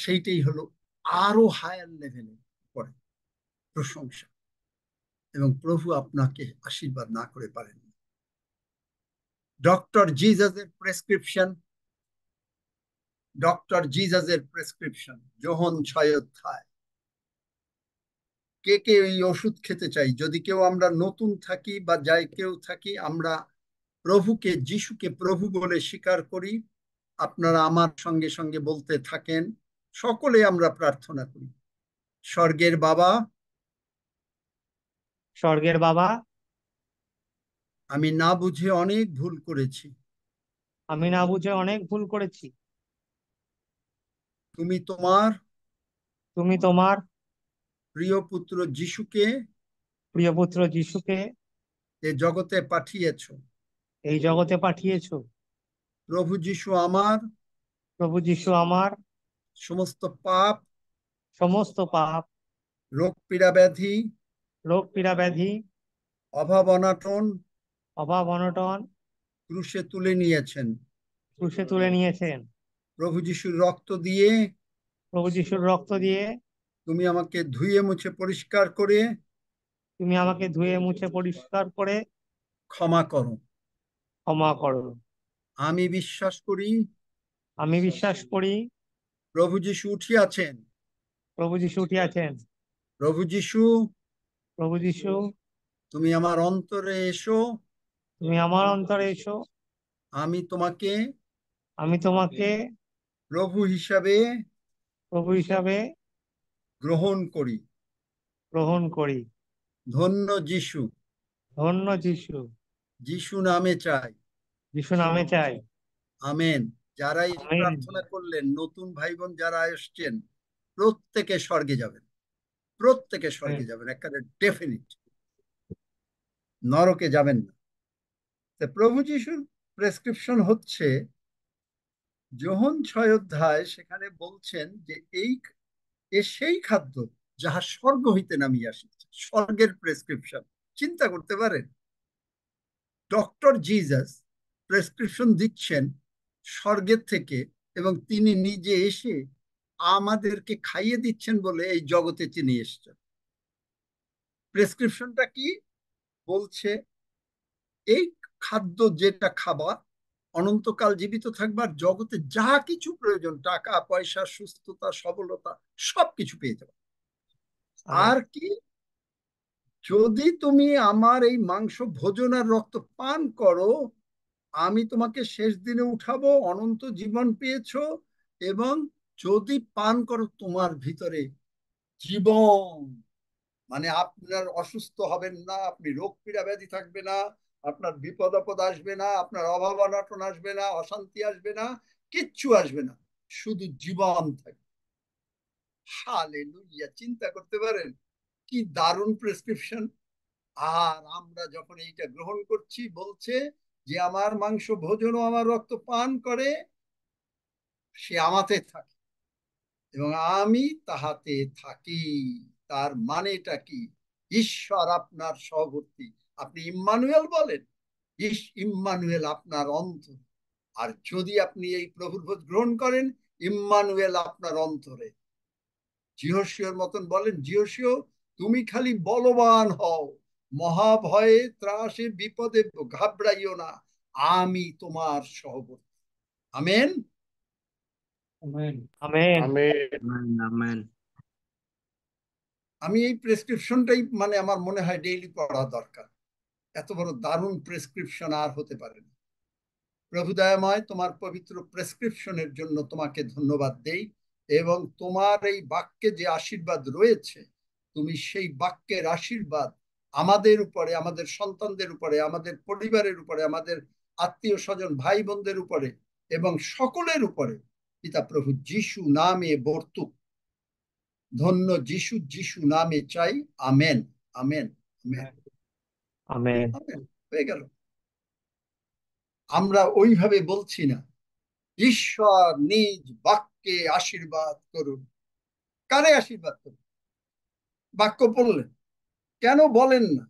A: সেইটাই হলো আরো হায়ার লেভেলে পড়ে প্রশংসা। এবং প্রভু আপনাকে আশীর্বাদ না করে পারেন। ডক্টর জিজাসের প্রেসক্রিপশন যোহন 6 অধ্যায়। কে এই ওষুধ খেতে চাই? যদি কেউ আমরা নতুন থাকি বা যাই কেউ থাকি, আমরা প্রভুকে, যিশুকে প্রভু বলে স্বীকার করি। আপনারা আমার সঙ্গে সঙ্গে বলতে থাকেন। সকলে আমরা প্রার্থনা করি। স্বর্গের বাবা,
C: স্বর্গের বাবা,
A: আমি না বুঝে অনেক ভুল করেছি।
C: আমি না বুঝে অনেক ভুল করেছি।
A: তুমি তোমার
C: তুমি তোমার
A: প্রিয় পুত্র যিশুকে
C: প্রিয় পুত্র যিশুকে
A: এ জগতে পাঠিয়েছ।
C: এই জগতে পাঠিয়েছো।
A: প্রভু যিশু আমার
C: প্রভু যিশু আমার
A: সমস্ত পাপ,
C: সমস্ত পাপ,
A: রোগ পীড়া ব্যাধি,
C: রোগ পীড়া ব্যাধি,
A: অভাব অনাটন
C: অভাব অনটন
A: ক্রুশে তুলে নিয়েছেন।
C: ক্রুশে তুলে নিয়েছেন।
A: প্রভু যিশুর রক্ত দিয়ে
C: প্রভু যিশুর রক্ত দিয়ে
A: তুমি আমাকে ধুয়ে মুছে পরিষ্কার করে
C: তুমি আমাকে ধুয়ে মুছে পরিষ্কার করে
A: ক্ষমা করো।
C: ক্ষমা করো।
A: আমি বিশ্বাস করি
C: আমি বিশ্বাস করি
A: প্রভু যিশু উঠিয়াছেন।
C: প্রভু যিশু উঠিয়াছেন।
A: প্রভু যিশু,
C: প্রভু যিশু,
A: তুমি আমার অন্তরে এসো।
C: তুমি আমার অন্তরে এসো।
A: আমি তোমাকে
C: আমি তোমাকে
A: প্রভু হিসাবে
C: প্রভু হিসাবে
A: গ্রহণ করি।
C: গ্রহণ করি।
A: ধন্য যিশু।
C: ধন্য যিশু।
A: যিশু নামে চাই।
C: যিশু নামে চাই।
A: আমেন। যারা এই
C: আমেন।
A: প্রার্থনা করলেন, নতুন ভাই বোন যারা এসছেন, প্রত্যেকে স্বর্গে যাবেন। প্রত্যেকে স্বর্গে যাবেন, একেবারে ডেফিনিট। নরকে যাবেন না। তো প্রভু যিশুর প্রেসক্রিপশন হচ্ছে যোহন 6 অধ্যায়, সেখানে বলছেন যে সেই খাদ্য যাহা স্বর্গ হইতে নামিয়ে আসিছে। স্বর্গের প্রেসক্রিপশন, চিন্তা করতে পারেন। ডক্টর জিজাস প্রেসক্রিপশন দিচ্ছেন স্বর্গের থেকে, এবং তিনি নিজে এসে আমাদেরকে খাইয়ে দিচ্ছেন বলে এই জগতে তিনি এসছেন। প্রেসক্রিপশনটা কি বলছে? এই খাদ্য যেটা খাবা, অনন্তকাল জীবিত থাকবার, জগতে যা কিছু প্রয়োজন, টাকা পয়সা, সুস্থতা, সবলতা, সবকিছু পেয়ে যাবে। আর কি, যদি তুমি আমার এই মাংস ভোজন আর রক্ত পান করো, আমি তোমাকে শেষ দিনে উঠাবো, অনন্ত জীবন পেয়েছো। এবং যদি পান করো, তোমার ভিতরে জীবন, মানে আপনার অসুস্থ হবেন না, আপনি রোগ পীড়া ব্যাধি থাকবে না, আপনার বিপদ আপদ আসবে না, আপনার অভাব অনটন আসবে না, অশান্তি আসবে না, কিচ্ছু আসবে না, শুধু জীবন থাকবে। হালেলুয়া! চিন্তা করতে পারেন কি দারুণ প্রেসক্রিপশন। আর আমরা যখন এইটা গ্রহণ করছি, বলছে যে আমার মাংস ভোজন ও আমার রক্ত পান করে, সে আমাতে থাকে এবং আমি তাহাতে থাকি। তার মানেটা কি? ঈশ্বর আপনার সহবর্তী। আপনি ইম্মানুয়েল বলেন, ইম্মানুয়েল আপনার অন্তর। আর যদি আপনি এই প্রভুর ভোজ গ্রহণ করেন, ইম্মানুয়েল আপনার অন্তরে। জিহোশীয়র মতন বলেন, জিহোশীয় তুমি খালি বলবান হও, মহাভয়ে ত্রাসে বিপদে ঘাবড়াইও না, আমি তোমার সহবর্তী। আমেন।
C: আমেন। আমেন।
B: আমেন।
A: আমি এই প্রেসক্রিপশনটাই মানে আমার মনে হয় ডেইলি পড়া দরকার। এত বড় দারুণ প্রেসক্রিপশন আর হতে পারে না। প্রভু দয়াময়, তোমার পবিত্র প্রেসক্রিপশনের জন্য তোমাকে ধন্যবাদ দেই, এবং তোমার এই বাক্যে যে আশীর্বাদ রয়েছে, তুমি সেই বাক্যের আশীর্বাদ আমাদের উপরে, আমাদের সন্তানদের উপরে, আমাদের পরিবারের উপরে, আমাদের আত্মীয় স্বজন ভাই বোনদের উপরে এবং সকলের উপরে পিতা প্রভু যিশু নামে বর্তুক। ধন্য যিশু, যিশু নামে চাই। Amen, amen, amen,
C: amen.
A: Amen. হয়ে গেল। আমরা ওইভাবে বলছি না, ঈশ্বর নিজ বাক্যে আশীর্বাদ করুন। কারে আশীর্বাদ করুন? বাক্য পড়লেন, কেন বলেন না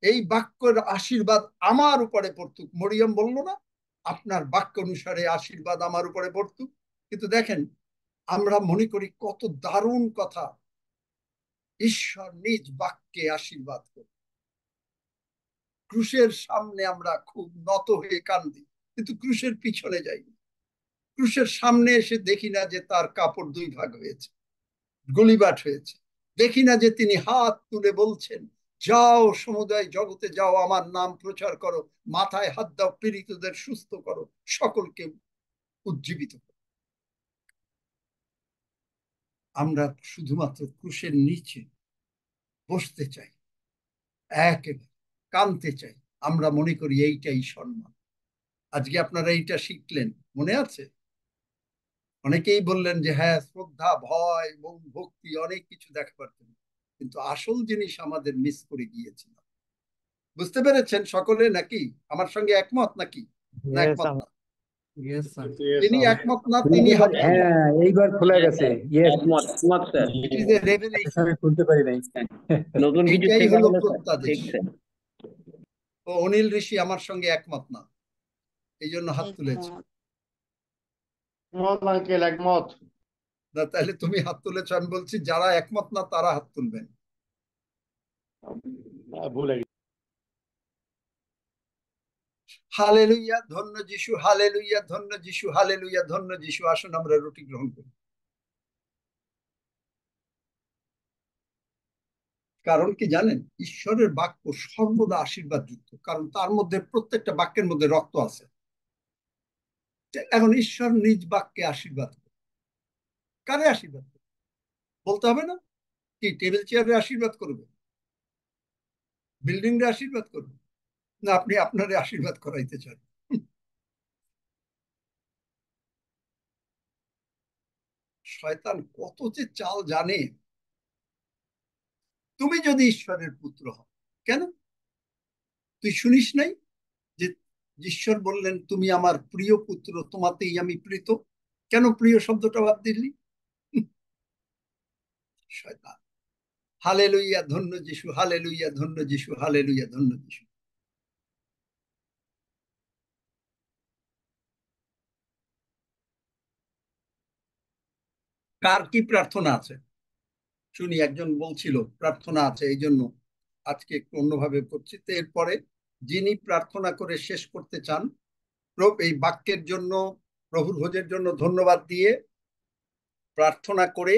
A: এই বাক্যের আশীর্বাদ আমার উপরে পড়তুক? মরিয়ম বলল না, আপনার বাক্য অনুসারে আশীর্বাদ আমার উপরে পড়তুক। কিন্তু দেখেন, আমরা মনে করি কত দারুণ কথা, ঈশ্বর নিজ বাক্যে আশীর্বাদ করুন। ক্রুশের সামনে আমরা খুব নত হয়ে কান্দি, কিন্তু ক্রুশের পিছনে যাই। ক্রুশের সামনে এসে দেখি না যে তার কাপড় 2 ভাগ হয়েছে, গলিবাট হয়েছে। দেখি না যে তিনি হাত তুলে বলছেন যাও সমুদায় জগতে যাও, আমার নাম প্রচার করো, মাথায় হাত দাও, পীড়িতদের সুস্থ করো, সকলকে উজ্জীবিত করো। আমরা শুধুমাত্র ক্রুশের নিচে বসতে চাই, একেবারে কাঁদতে চাই। আমরা মনে করি এইটাই সম্মান। আজকে আপনারা এইটা শিখলেন, মনে আছে? অনেকেই বললেন যে হ্যাঁ, শ্রদ্ধা, ভয় এবং ভক্তি অনেক কিছু দেখা পারতেন, কিন্তু আসল জিনিস আমাদের মিস করে গিয়েছিলাম। বুঝতে পেরেছেন সকলে নাকি? আমার সঙ্গে একমত নাকি? না
C: Yes,
A: একমত না?
H: Yes sir.
A: তিনি একমত না, তিনি হাত তুলুন।
J: হ্যাঁ, এইবার খোলা গেছে। ইয়েস,
D: একমত একমত sir.
A: It is a revelation.
J: আমি খুলতে পারি নাই।
D: নতুন কিছু
A: এইটাই
D: শেখা
A: হলো
D: হলো স্যার।
A: প্রত্যাদেশ।
D: ঠিক স্যার।
A: ও অনিল ঋষি আমার সঙ্গে একমত না, এই জন্য হাত তুলেছে।
B: একমত আঙ্কেল, একমত।
A: না তাহলে তুমি হাত তুলেছো, আমি বলছি যারা একমত না তারা হাত তুলবেন।
B: ভুলে গেছি।
A: হালেলুইয়া, ধন্য যিশু, হালেলুইয়া, ধন্য যিশু, হালেলুইয়া, ধন্য যিশু। আসুন আমরা রুটি গ্রহণ করি। কারণ কি জানেন? ঈশ্বরের বাক্য সর্বদা আশীর্বাদ যুক্ত, কারণ তার মধ্যে প্রত্যেকটা বাক্যের মধ্যে রক্ত আছে। এখন ঈশ্বর নিজ বাক্যে আশীর্বাদ করে। কারে আশীর্বাদ করবে বলতে হবে না? কি টেবিল চেয়ারে আশীর্বাদ করবে, বিল্ডিং এ আশীর্বাদ করবে, না আপনি আপনারে আশীর্বাদ করাইতে চান? শয়তান কত যে চাল জানে। তুমি যদি ঈশ্বরের পুত্র হও, কেন তুই শুনিস নাই যে ঈশ্বর বললেন তুমি আমার প্রিয় পুত্র, তোমাতেই আমি প্রীত? কেন প্রিয় শব্দটা বাদ দিলি? শয়তান। হালেলুইয়া, ধন্য যিশু, হালেলুইয়া, ধন্য যিশু, হালেলুইয়া, ধন্য যিশু। কার কি প্রার্থনা আছে শুনি? একজন বলছিল প্রার্থনা আছে, এই জন্য আজকে একটু অন্যভাবে করছি। তো এরপরে যিনি প্রার্থনা করে শেষ করতে চান, প্রভু এই বাক্যের জন্য, প্রভুর ভোজের জন্য ধন্যবাদ দিয়ে প্রার্থনা করে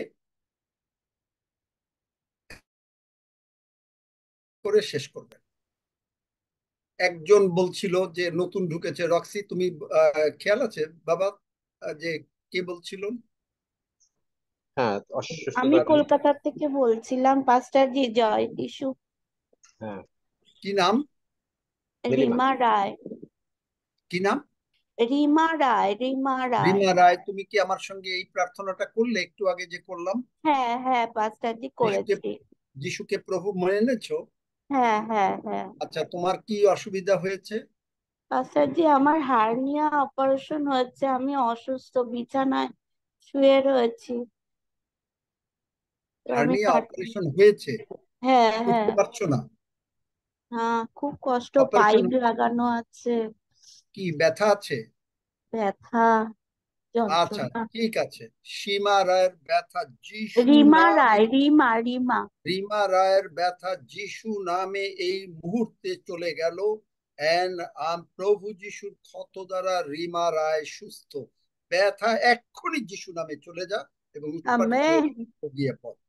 A: করে শেষ করবেন। একজন বলছিল যে নতুন ঢুকেছে, রক্সি তুমি খেয়াল আছে বাবা যে কে বলছিল?
D: হ্যাঁ,
K: আমি
D: অসুস্থতা।
K: কলকাতা থেকে বলছিলাম, পাস্টার জি, জয় যিশু।
D: হ্যাঁ,
A: কি নাম?
D: নীলিমা।
K: রিমা রায়।
A: কি নাম?
K: রিমা রায়, রিমা রায়।
A: রিমা রায়, তুমি কি আমার সঙ্গে এই প্রার্থনাটা করলে একটু আগে যে করলাম?
K: হ্যাঁ হ্যাঁ, পাস্টার জি
A: যিশুকে,
K: করেছি।
A: যিশুকে প্রভু মনে এনেছো?
K: হ্যাঁ হ্যাঁ হ্যাঁ।
A: আচ্ছা, তোমার কি অসুবিধা হয়েছে?
K: পাস্টার জি, আমার হার্নিয়া অপারেশন হয়েছে, আমি অসুস্থ, বিছানায় শুয়ে রয়েছি। তো আমি
A: হার্নিয়া
K: কাট
A: অপারেশন হয়েছে?
K: হ্যাঁ
A: উঠতে
K: হ্যাঁ
A: পারছো না?
K: হ্যাঁ, খুব কষ্ট,
A: অপারেশন
K: পাইপ লাগানো আছে,
A: কি ব্যথা আছে?
K: ব্যথা,
A: আচ্ছা,
K: যন্ত্রণা।
A: ঠিক আছে। সীমা রায়ের ব্যথা যিশু
K: রিমা
A: নামে,
K: রায়, রিমা রিমা।
A: রিমা রায়ের ব্যথা যিশু নামে এই মুহূর্তে চলে গেল। প্রভু যিশুর ক্ষত দ্বারা রিমা রায় সুস্থ। ব্যথা এক্ষুনি যিশু নামে চলে যা এবং উৎপাটিত
K: আমেন
A: হয়ে গিয়ে পড়।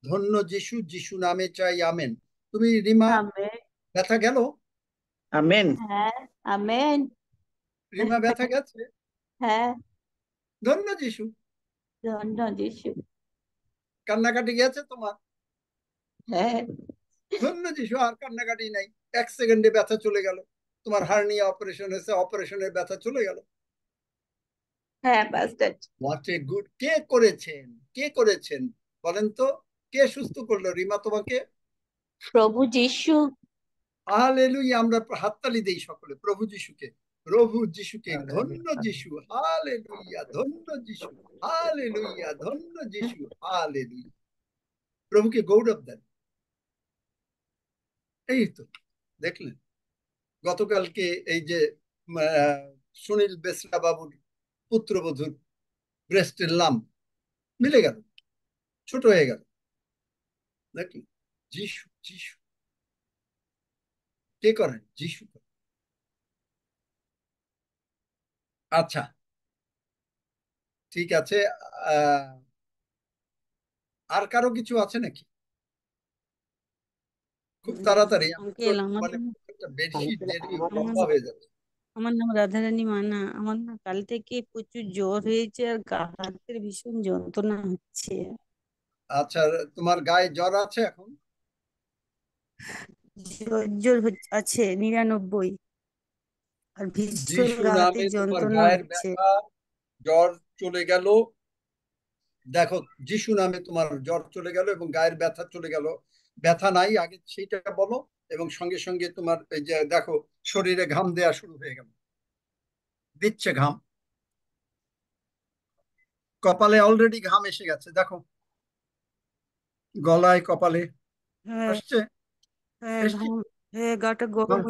A: ধন্য যিশু, যিশু নামে চাই, আমেন। তুমি রিমা,
K: আমেন।
A: ব্যথা গেল?
I: আমেন।
K: হ্যাঁ, আমেন।
A: রিমা ব্যথা গেছে?
K: হ্যাঁ,
A: ধন্য যিশু।
K: ধন্য যিশু।
A: কান্নাকাটি গেছে তোমার?
K: হ্যাঁ
A: ধন্য যিশু, আর কান্নাকাটি নাই। 1 সেকেন্ডে ব্যথা চলে গেল। তোমার হার্নিয়া অপারেশন হয়েছে, অপারেশনের ব্যথা চলে গেল।
K: হ্যাঁ পাস্টার।
A: What a good. কে করেছেন? কে করেছেন বলেন তো? কে সুস্থ করলো রিমা তোমাকে?
K: প্রভু যিশু।
A: হালেলুইয়া, আমরা হাততালি দেই সকলে প্রভু যিশুকে। প্রভু যিশুকে, ধন্য যিশু, হালেলুইয়া, ধন্য যিশু, হালেলুইয়া, ধন্য যিশু, হালেলুইয়া। প্রভুকে গৌরব দেন। এই তো দেখলেন, গতকালকে এই যে সুনীল বেসরা বাবুর পুত্রবধূর ব্রেস্টের লাম্প মিলে গেল, ছোট হয়ে গেল। দেখলেন? যিশু, যিশু কে করেন? যিশু করেন। আচ্ছা, ঠিক আছে। আহ আর কারো কিছু আছে নাকি? খুব তাড়াতাড়ি আমি তো
L: আঙ্কেল আমার
A: মানে
L: নাম
A: একটা বেডশিট
I: আঙ্কেল
A: দেরি
I: আমার
L: আমার
A: লম্বা হয়ে যাচ্ছে।
L: আমার নাম রাধারানী মানা। আমার না কাল থেকে প্রচুর জ্বর হয়েছে আর গা হাতের ভীষণ যন্ত্রণা হচ্ছে।
A: আচ্ছা, তোমার গায়ে জ্বর আছে এখন?
L: জ্বর জ্বর আছে 99 আর ভীষণ
A: যিশু
L: গা হাতে
A: নামে তোমার
L: যন্ত্রণা
A: গায়ের
L: হচ্ছে।
A: ব্যথা, জ্বর চলে গেল। দেখো, যিশু নামে তোমার জ্বর চলে গেল এবং গায়ের ব্যথা চলে গেল। ব্যথা নাই, আগে সেইটা বলো। এবং সঙ্গে সঙ্গে তোমার এই যে দেখো, শরীরে ঘাম দেয়া শুরু হয়ে গেল, দিচ্ছে ঘাম, কপালে অলরেডি ঘাম এসে গেছে, দেখো গলায় কপালে
L: হ্যাঁ
A: আসছে।
L: হ্যাঁ
A: এসছে
L: ঘাম। হ্যাঁ গাটা
A: ঘাম,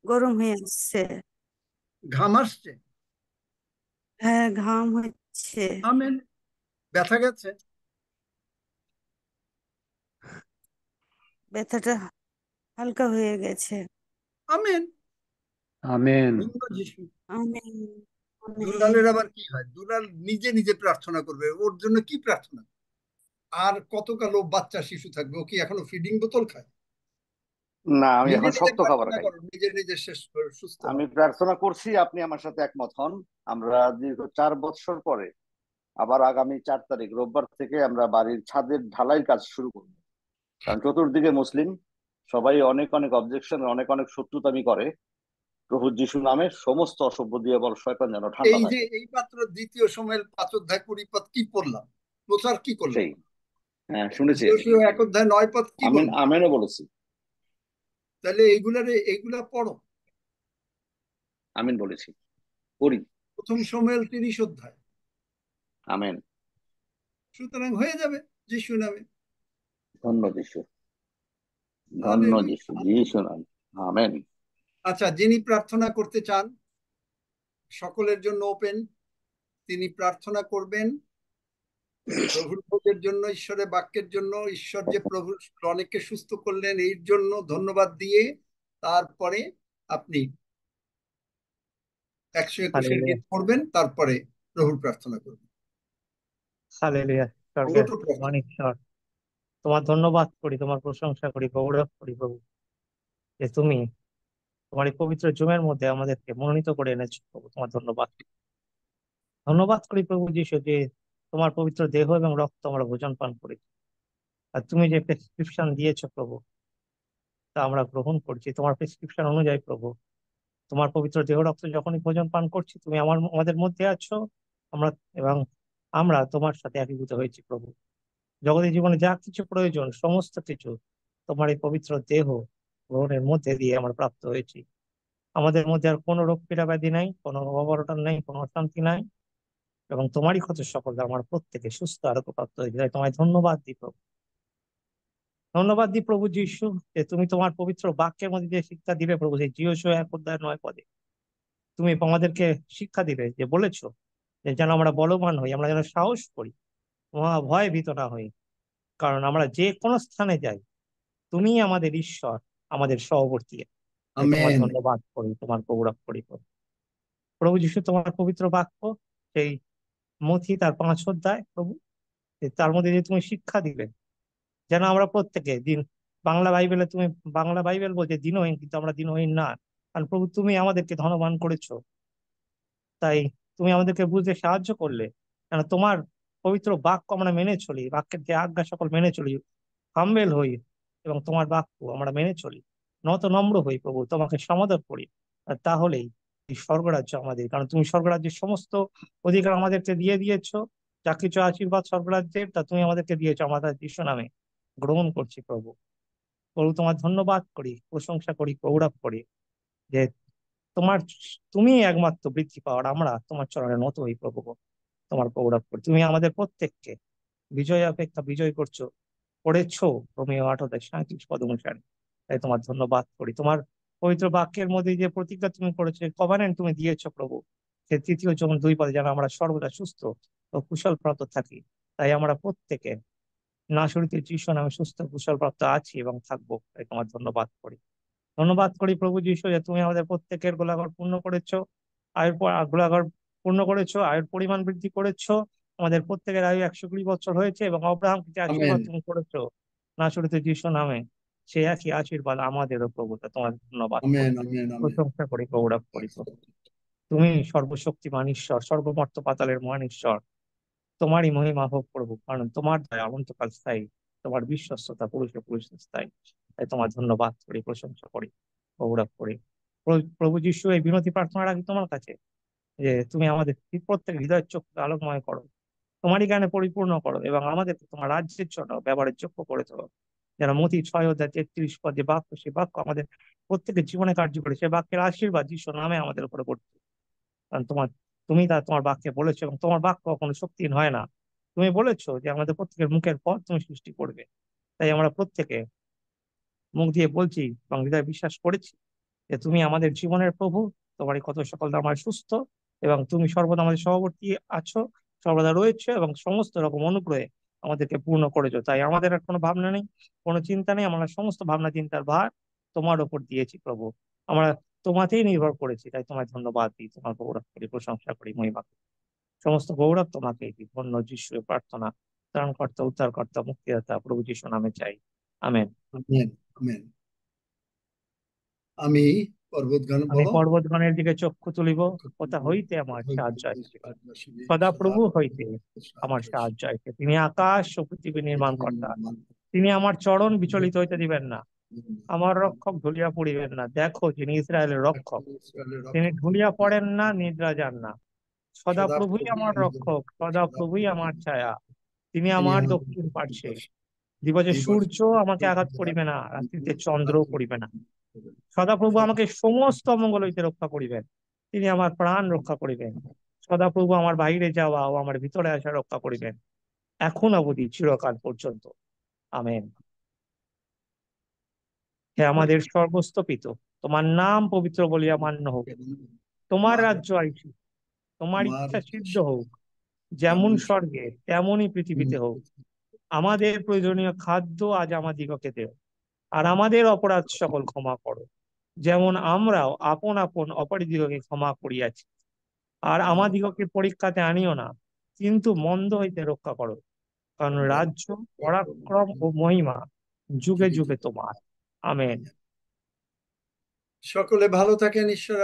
L: গরম হয়ে আসছে।
A: ঘাম আসছে।
L: হ্যাঁ ঘাম হচ্ছে।
A: আমেন। ব্যথা গেছে।
L: ব্যথাটা হালকা হয়ে গেছে।
A: আমেন।
J: আমেন।
A: ধন্য যিশু।
L: Amen amen.
A: দুলালের আবার কি হয়? দুলাল নিজে নিজে প্রার্থনা করবে, ওর জন্য কি প্রার্থনা? আর কতকাল ও বাচ্চা শিশু থাকবে? ও কি এখনো ফিডিং বোতল খায়?
B: না, আমি
A: নিজে
B: এখন
A: নিজে
B: শক্ত খাবার
A: প্রার্থনা
B: খাই।
A: করো, নিজে নিজে শেষ করে সুস্থ
B: আমি
A: হও।
B: প্রার্থনা করছি, আপনি আমার সাথে একমত হন। আমরা দীর্ঘ 4 বছর পরে আবার আগামী 4 তারিখ রোববার থেকে আমরা বাড়ির ছাদের ঢালাই কাজ শুরু করব। কারণ চতুর্দিকে মুসলিম, সবাই অনেক অনেক অবজেকশন, অনেক অনেক শত্রুতামি করে। প্রভু যিশু নামে সমস্ত অসভ্য দিয়ে বল শয়তান যেন ঠান্ডা
A: এই যে
B: থাকে।
A: এই মাত্র 2 সময়ের 5 অধ্যায় 20 পদ কি পড়লাম, প্রচার কি করলাম?
B: সেই, হ্যাঁ শুনেছি আমি।
A: 1 অধ্যায় 9 পদ কি
B: আমিন,
A: বললাম?
B: আমেনও বলেছি।
A: তাহলে এইগুলা পড়ো।
B: আমিন বলেছি, করি।
A: 1 সমুয়েল 30 অধ্যায়।
B: আমেন।
A: সুতরাং হয়ে যাবে যিশু নামে।
B: ধন্য যিশু, ধন্য
A: হালেলুয়া।
B: যিশু, যিশু নাম। আমেন।
A: আচ্ছা, যিনি প্রার্থনা করতে চান সকলের জন্য ওপেন, তিনি প্রার্থনা করবেন প্রভুর ভোগের জন্য, ঈশ্বরের বাক্যের জন্য, ঈশ্বর যে প্রভুর অনেককে সুস্থ করলেন এর জন্য ধন্যবাদ দিয়ে তারপরে আপনি 121
C: হালেলুয়া
A: গীত পড়বেন, তারপরে প্রভুর প্রার্থনা করবেন।
C: হালেলুয়া। স্বর্গের
A: ছোট প্রার্থনা।
C: মহান ঈশ্বর, তোমার ধন্যবাদ করি, তোমার প্রশংসা করি, গৌরব করি প্রভু, যে তুমি তোমার এই পবিত্র জুমের মধ্যে আমাদেরকে মনোনীত করে এনেছো প্রভু। তোমার ধন্যবাদ। ধন্যবাদ করি প্রভু যিশু, যে তোমার পবিত্র দেহ এবং রক্ত আমরা ভোজন পান করি। আর তুমি যে প্রেসক্রিপশন দিয়েছো প্রভু, তা আমরা গ্রহণ করছি তোমার প্রেসক্রিপশন অনুযায়ী প্রভু। তোমার পবিত্র দেহ রক্ত যখনই ভোজন পান করছি, তুমি আমাদের মধ্যে আছো, আমরা এবং আমরা তোমার সাথে একীভূত হয়েছি প্রভু। জগতের জীবনে যা কিছু প্রয়োজন সমস্ত কিছু তোমার এই পবিত্র দেহ গ্রহণের মধ্যে দিয়ে আমরা প্রাপ্ত হয়েছি। আমাদের মধ্যে আর কোনো রোগ পীড়া ব্যাধি নাই, কোনো অবরটন নেই, কোনো অশান্তি নাই, এবং তোমারই ক্ষত সকল আমার প্রত্যেকে সুস্থ আরোগ্য প্রাপ্ত হয়েছে। তাই তোমায় ধন্যবাদ দিই প্রভু। ধন্যবাদ দিই প্রভু যিশু, যে তুমি তোমার পবিত্র বাক্যের মধ্যে যে শিক্ষা দিবে প্রভু, সেই জিও 1 অধ্যায় 9 পদে তুমি আমাদেরকে শিক্ষা দিবে, যে বলেছো যে যেন আমরা বলবান হই, আমরা যেন সাহস করি, মহা ভয় ভীত না হই, কারণ আমরা যে কোনো স্থানে যাই তুমি আমাদের ঈশ্বর, আমাদের সহবর্তী। তাই তোমার
A: আমেন।
C: ধন্যবাদ করি, তোমার গৌরব করি প্রভু। প্রভু যিশু, তোমার পবিত্র বাক্য সেই মথি তার 5 অধ্যায় প্রভু, যে তার মধ্যে যে তুমি শিক্ষা দিবে, যেন আমরা প্রত্যেকে দিন, বাংলা বাইবেলে তুমি, বাংলা বাইবেল বলছে দিনহীন, কিন্তু আমরা দিনহীন না, কারণ প্রভু তুমি আমাদেরকে ধনবান করেছো। তাই তুমি আমাদেরকে বুঝতে সাহায্য করলে, কেন তোমার পবিত্র বাক্য আমরা মেনে চলি, বাক্যের যে আজ্ঞা সকল মেনে চলি, হাম্বেল হই, এবং তোমার বাক্য আমরা মেনে চলি, নত নম্র হই প্রভু, তোমাকে সমাদর করি। আর তাহলেই এই স্বর্গরাজ্য আমাদের, কারণ তুমি স্বর্গরাজ্যের সমস্ত অধিকার আমাদেরকে দিয়ে দিয়েছো। যা কিছু আশীর্বাদ স্বর্গরাজ্যের, তা তুমি আমাদেরকে দিয়েছো, আমাদের যিশু নামে গ্রহণ করছি প্রভু। প্রভু তোমার ধন্যবাদ করি, প্রশংসা করি, গৌরব করি, যে তোমার, তুমি একমাত্র বৃদ্ধি পাওয়ার, আমরা তোমার চরণে নত হই প্রভু। তোমার গৌরব করি, তুমি আমাদের প্রত্যেককে বিজয় অপেক্ষা বিজয় করেছো রোমিও 8 অধ্যায় 37 পদ অনুসারে। তাই তোমার ধন্যবাদ করি। তোমার পবিত্র বাক্যের মধ্যে যে প্রতিজ্ঞা তুমি করেছো, কভারেন্ট তুমি দিয়েছো প্রভু, সে 3 জন 2 পদে যেন আমরা সর্বদা সুস্থ ও কুশল প্রাপ্ত থাকি। তাই আমরা প্রত্যেকে নাসরিতে যিশু নামে সুস্থ কুশল প্রাপ্ত আছি এবং থাকবো। তাই তোমার ধন্যবাদ করি। ধন্যবাদ করি প্রভু যিশু, যে তুমি আমাদের প্রত্যেকের গোলাঘর পূর্ণ করেছো, গোলাঘর পূর্ণ করেছো, আয়ের পরিমাণ বৃদ্ধি করেছো। আমাদের প্রত্যেকের আয়ু 120 বছর হয়েছে, এবং অব্রাহামকে যে
A: আমেন।
C: আশীর্বাদ তুমি করেছো নাসরিতে যিশু নামে, সেই একই আশীর্বাদ আমাদেরও প্রভু। তা তোমার ধন্যবাদ
A: আমেন,
C: করি,
A: আমেন, আমেন।
C: প্রশংসা করি, গৌরব করি প্রভু। তুমি সর্বশক্তিমান ঈশ্বর, সর্বমর্ত পাতালের মহান ঈশ্বর। তোমারই মহিমা হোক প্রভু, কারণ তোমার দয়া অনন্তকাল স্থায়ী, তোমার বিশ্বস্ততা পুরুষে পুরুষে স্থায়ী। তাই তোমার ধন্যবাদ করি, প্রশংসা করি, গৌরব করি। প্রভু যীশু, এই বিনতি প্রার্থনা রাখি তোমার কাছে যে তুমি আমাদের প্রত্যেক হৃদয়ের চোখকে আলোকময় করো, তোমারই জ্ঞানে পরিপূর্ণ করো, এবং আমাদেরকে তোমার রাজ্যের জন্য ব্যবহারের যোগ্য করে তোলো। যেন মতি 6:33 পদ যে বাক্য, সে বাক্য আমাদের প্রত্যেকের জীবনে কার্যকরী, সে বাক্যের আশীর্বাদ যিশু নামে আমাদের উপরে পড়ছে। কারণ তুমি তোমার বাক্যে বলেছো, এবং তোমার বাক্য কখনো শক্তিহীন হয় না। তুমি বলেছো যে আমাদের প্রত্যেকের মুখের পথ তুমি সৃষ্টি করবে। তাই আমরা প্রত্যেকে মুখ দিয়ে বলছি এবং হৃদয়ে বিশ্বাস করেছি যে তুমি আমাদের জীবনের প্রভু, তোমারই কত সকল আমার সুস্থ, এবং তুমি সর্বদা আমাদের সহবর্তী আছো, সর্বদা রয়েছে, এবং সমস্ত রকম অনুগ্রহে আমাদেরকে পূর্ণ করেছো। তাই আমাদের আর কোনো ভাবনা নেই, কোনো চিন্তা নেই, আমরা সমস্ত ভাবনা চিন্তার ভার তোমার ওপর দিয়েছি প্রভু। আমরা তোমাতেই নির্ভর করেছি, তাই তোমায় ধন্যবাদ দিই, তোমার গৌরব করি, প্রশংসা করি, মহিমা করি। সমস্ত গৌরব তোমাকেই দিই। ধন্য যিশুর প্রার্থনা, ত্রাণকর্তা, উদ্ধারকর্তা, মুক্তিদাতা প্রভু যিশু নামে চাই, আমেন।
A: Amen, amen. আমি পর্বতগণ
C: আমি
A: বলো,
C: পর্বতগণের দিকে চক্ষু তুলিব, কোথা হইতে আমার সাহায্য আসবে? সদাপ্রভু হইতে আমার সাহায্য আসবে। তিনি আকাশ ও পৃথিবী নির্মাণ কর্তা, তিনি আমার চরণ বিচলিত হইতে দিবেন না, আমার রক্ষক ঢুলিয়া পড়িবেন না। দেখো, যিনি ইসরায়েলের রক্ষক, তিনি ঢুলিয়া পড়েন না, নিদ্রা যান না। সদাপ্রভুই আমার রক্ষক, সদাপ্রভুই আমার ছায়া, তিনি আমার দক্ষিণ পার্শ্বে। দিবসে সূর্য আমাকে আঘাত করিবে না, রাত্রিতে চন্দ্রও পড়িবে না। সদাপ্রভু আমাকে সমস্ত অমঙ্গল হইতে রক্ষা করিবেন, তিনি আমার প্রাণ রক্ষা করিবেন। সদাপ্রভু আমার বাইরে যাওয়া ও আমার ভিতরে আসা রক্ষা করিবেন, এখন অবধি চিরকাল পর্যন্ত, আমেন। হে আমাদের সর্বস্তপিত, তোমার নাম পবিত্র বলিয়া মান্য হোক, তোমার রাজ্য আইসুক, তোমার ইচ্ছা সিদ্ধ হোক, যেমন স্বর্গে তেমনই পৃথিবীতে হোক। আমাদের প্রয়োজনীয় খাদ্য আজ আমাদিগকে দেও, আর আমাদের অপরাধ সকল ক্ষমা করো, যেমন আমরাও আপন আপন অপরাধীদেরকে ক্ষমা করিয়াছি। আর আমাদিগকে পরীক্ষাতে আনিও না, কিন্তু মন্দ হইতে রক্ষা করো, কারণ রাজ্য, পরাক্রম ও মহিমা যুগে যুগে তোমার, আমেন।
A: সকলে ভালো থাকেন, ঈশ্বর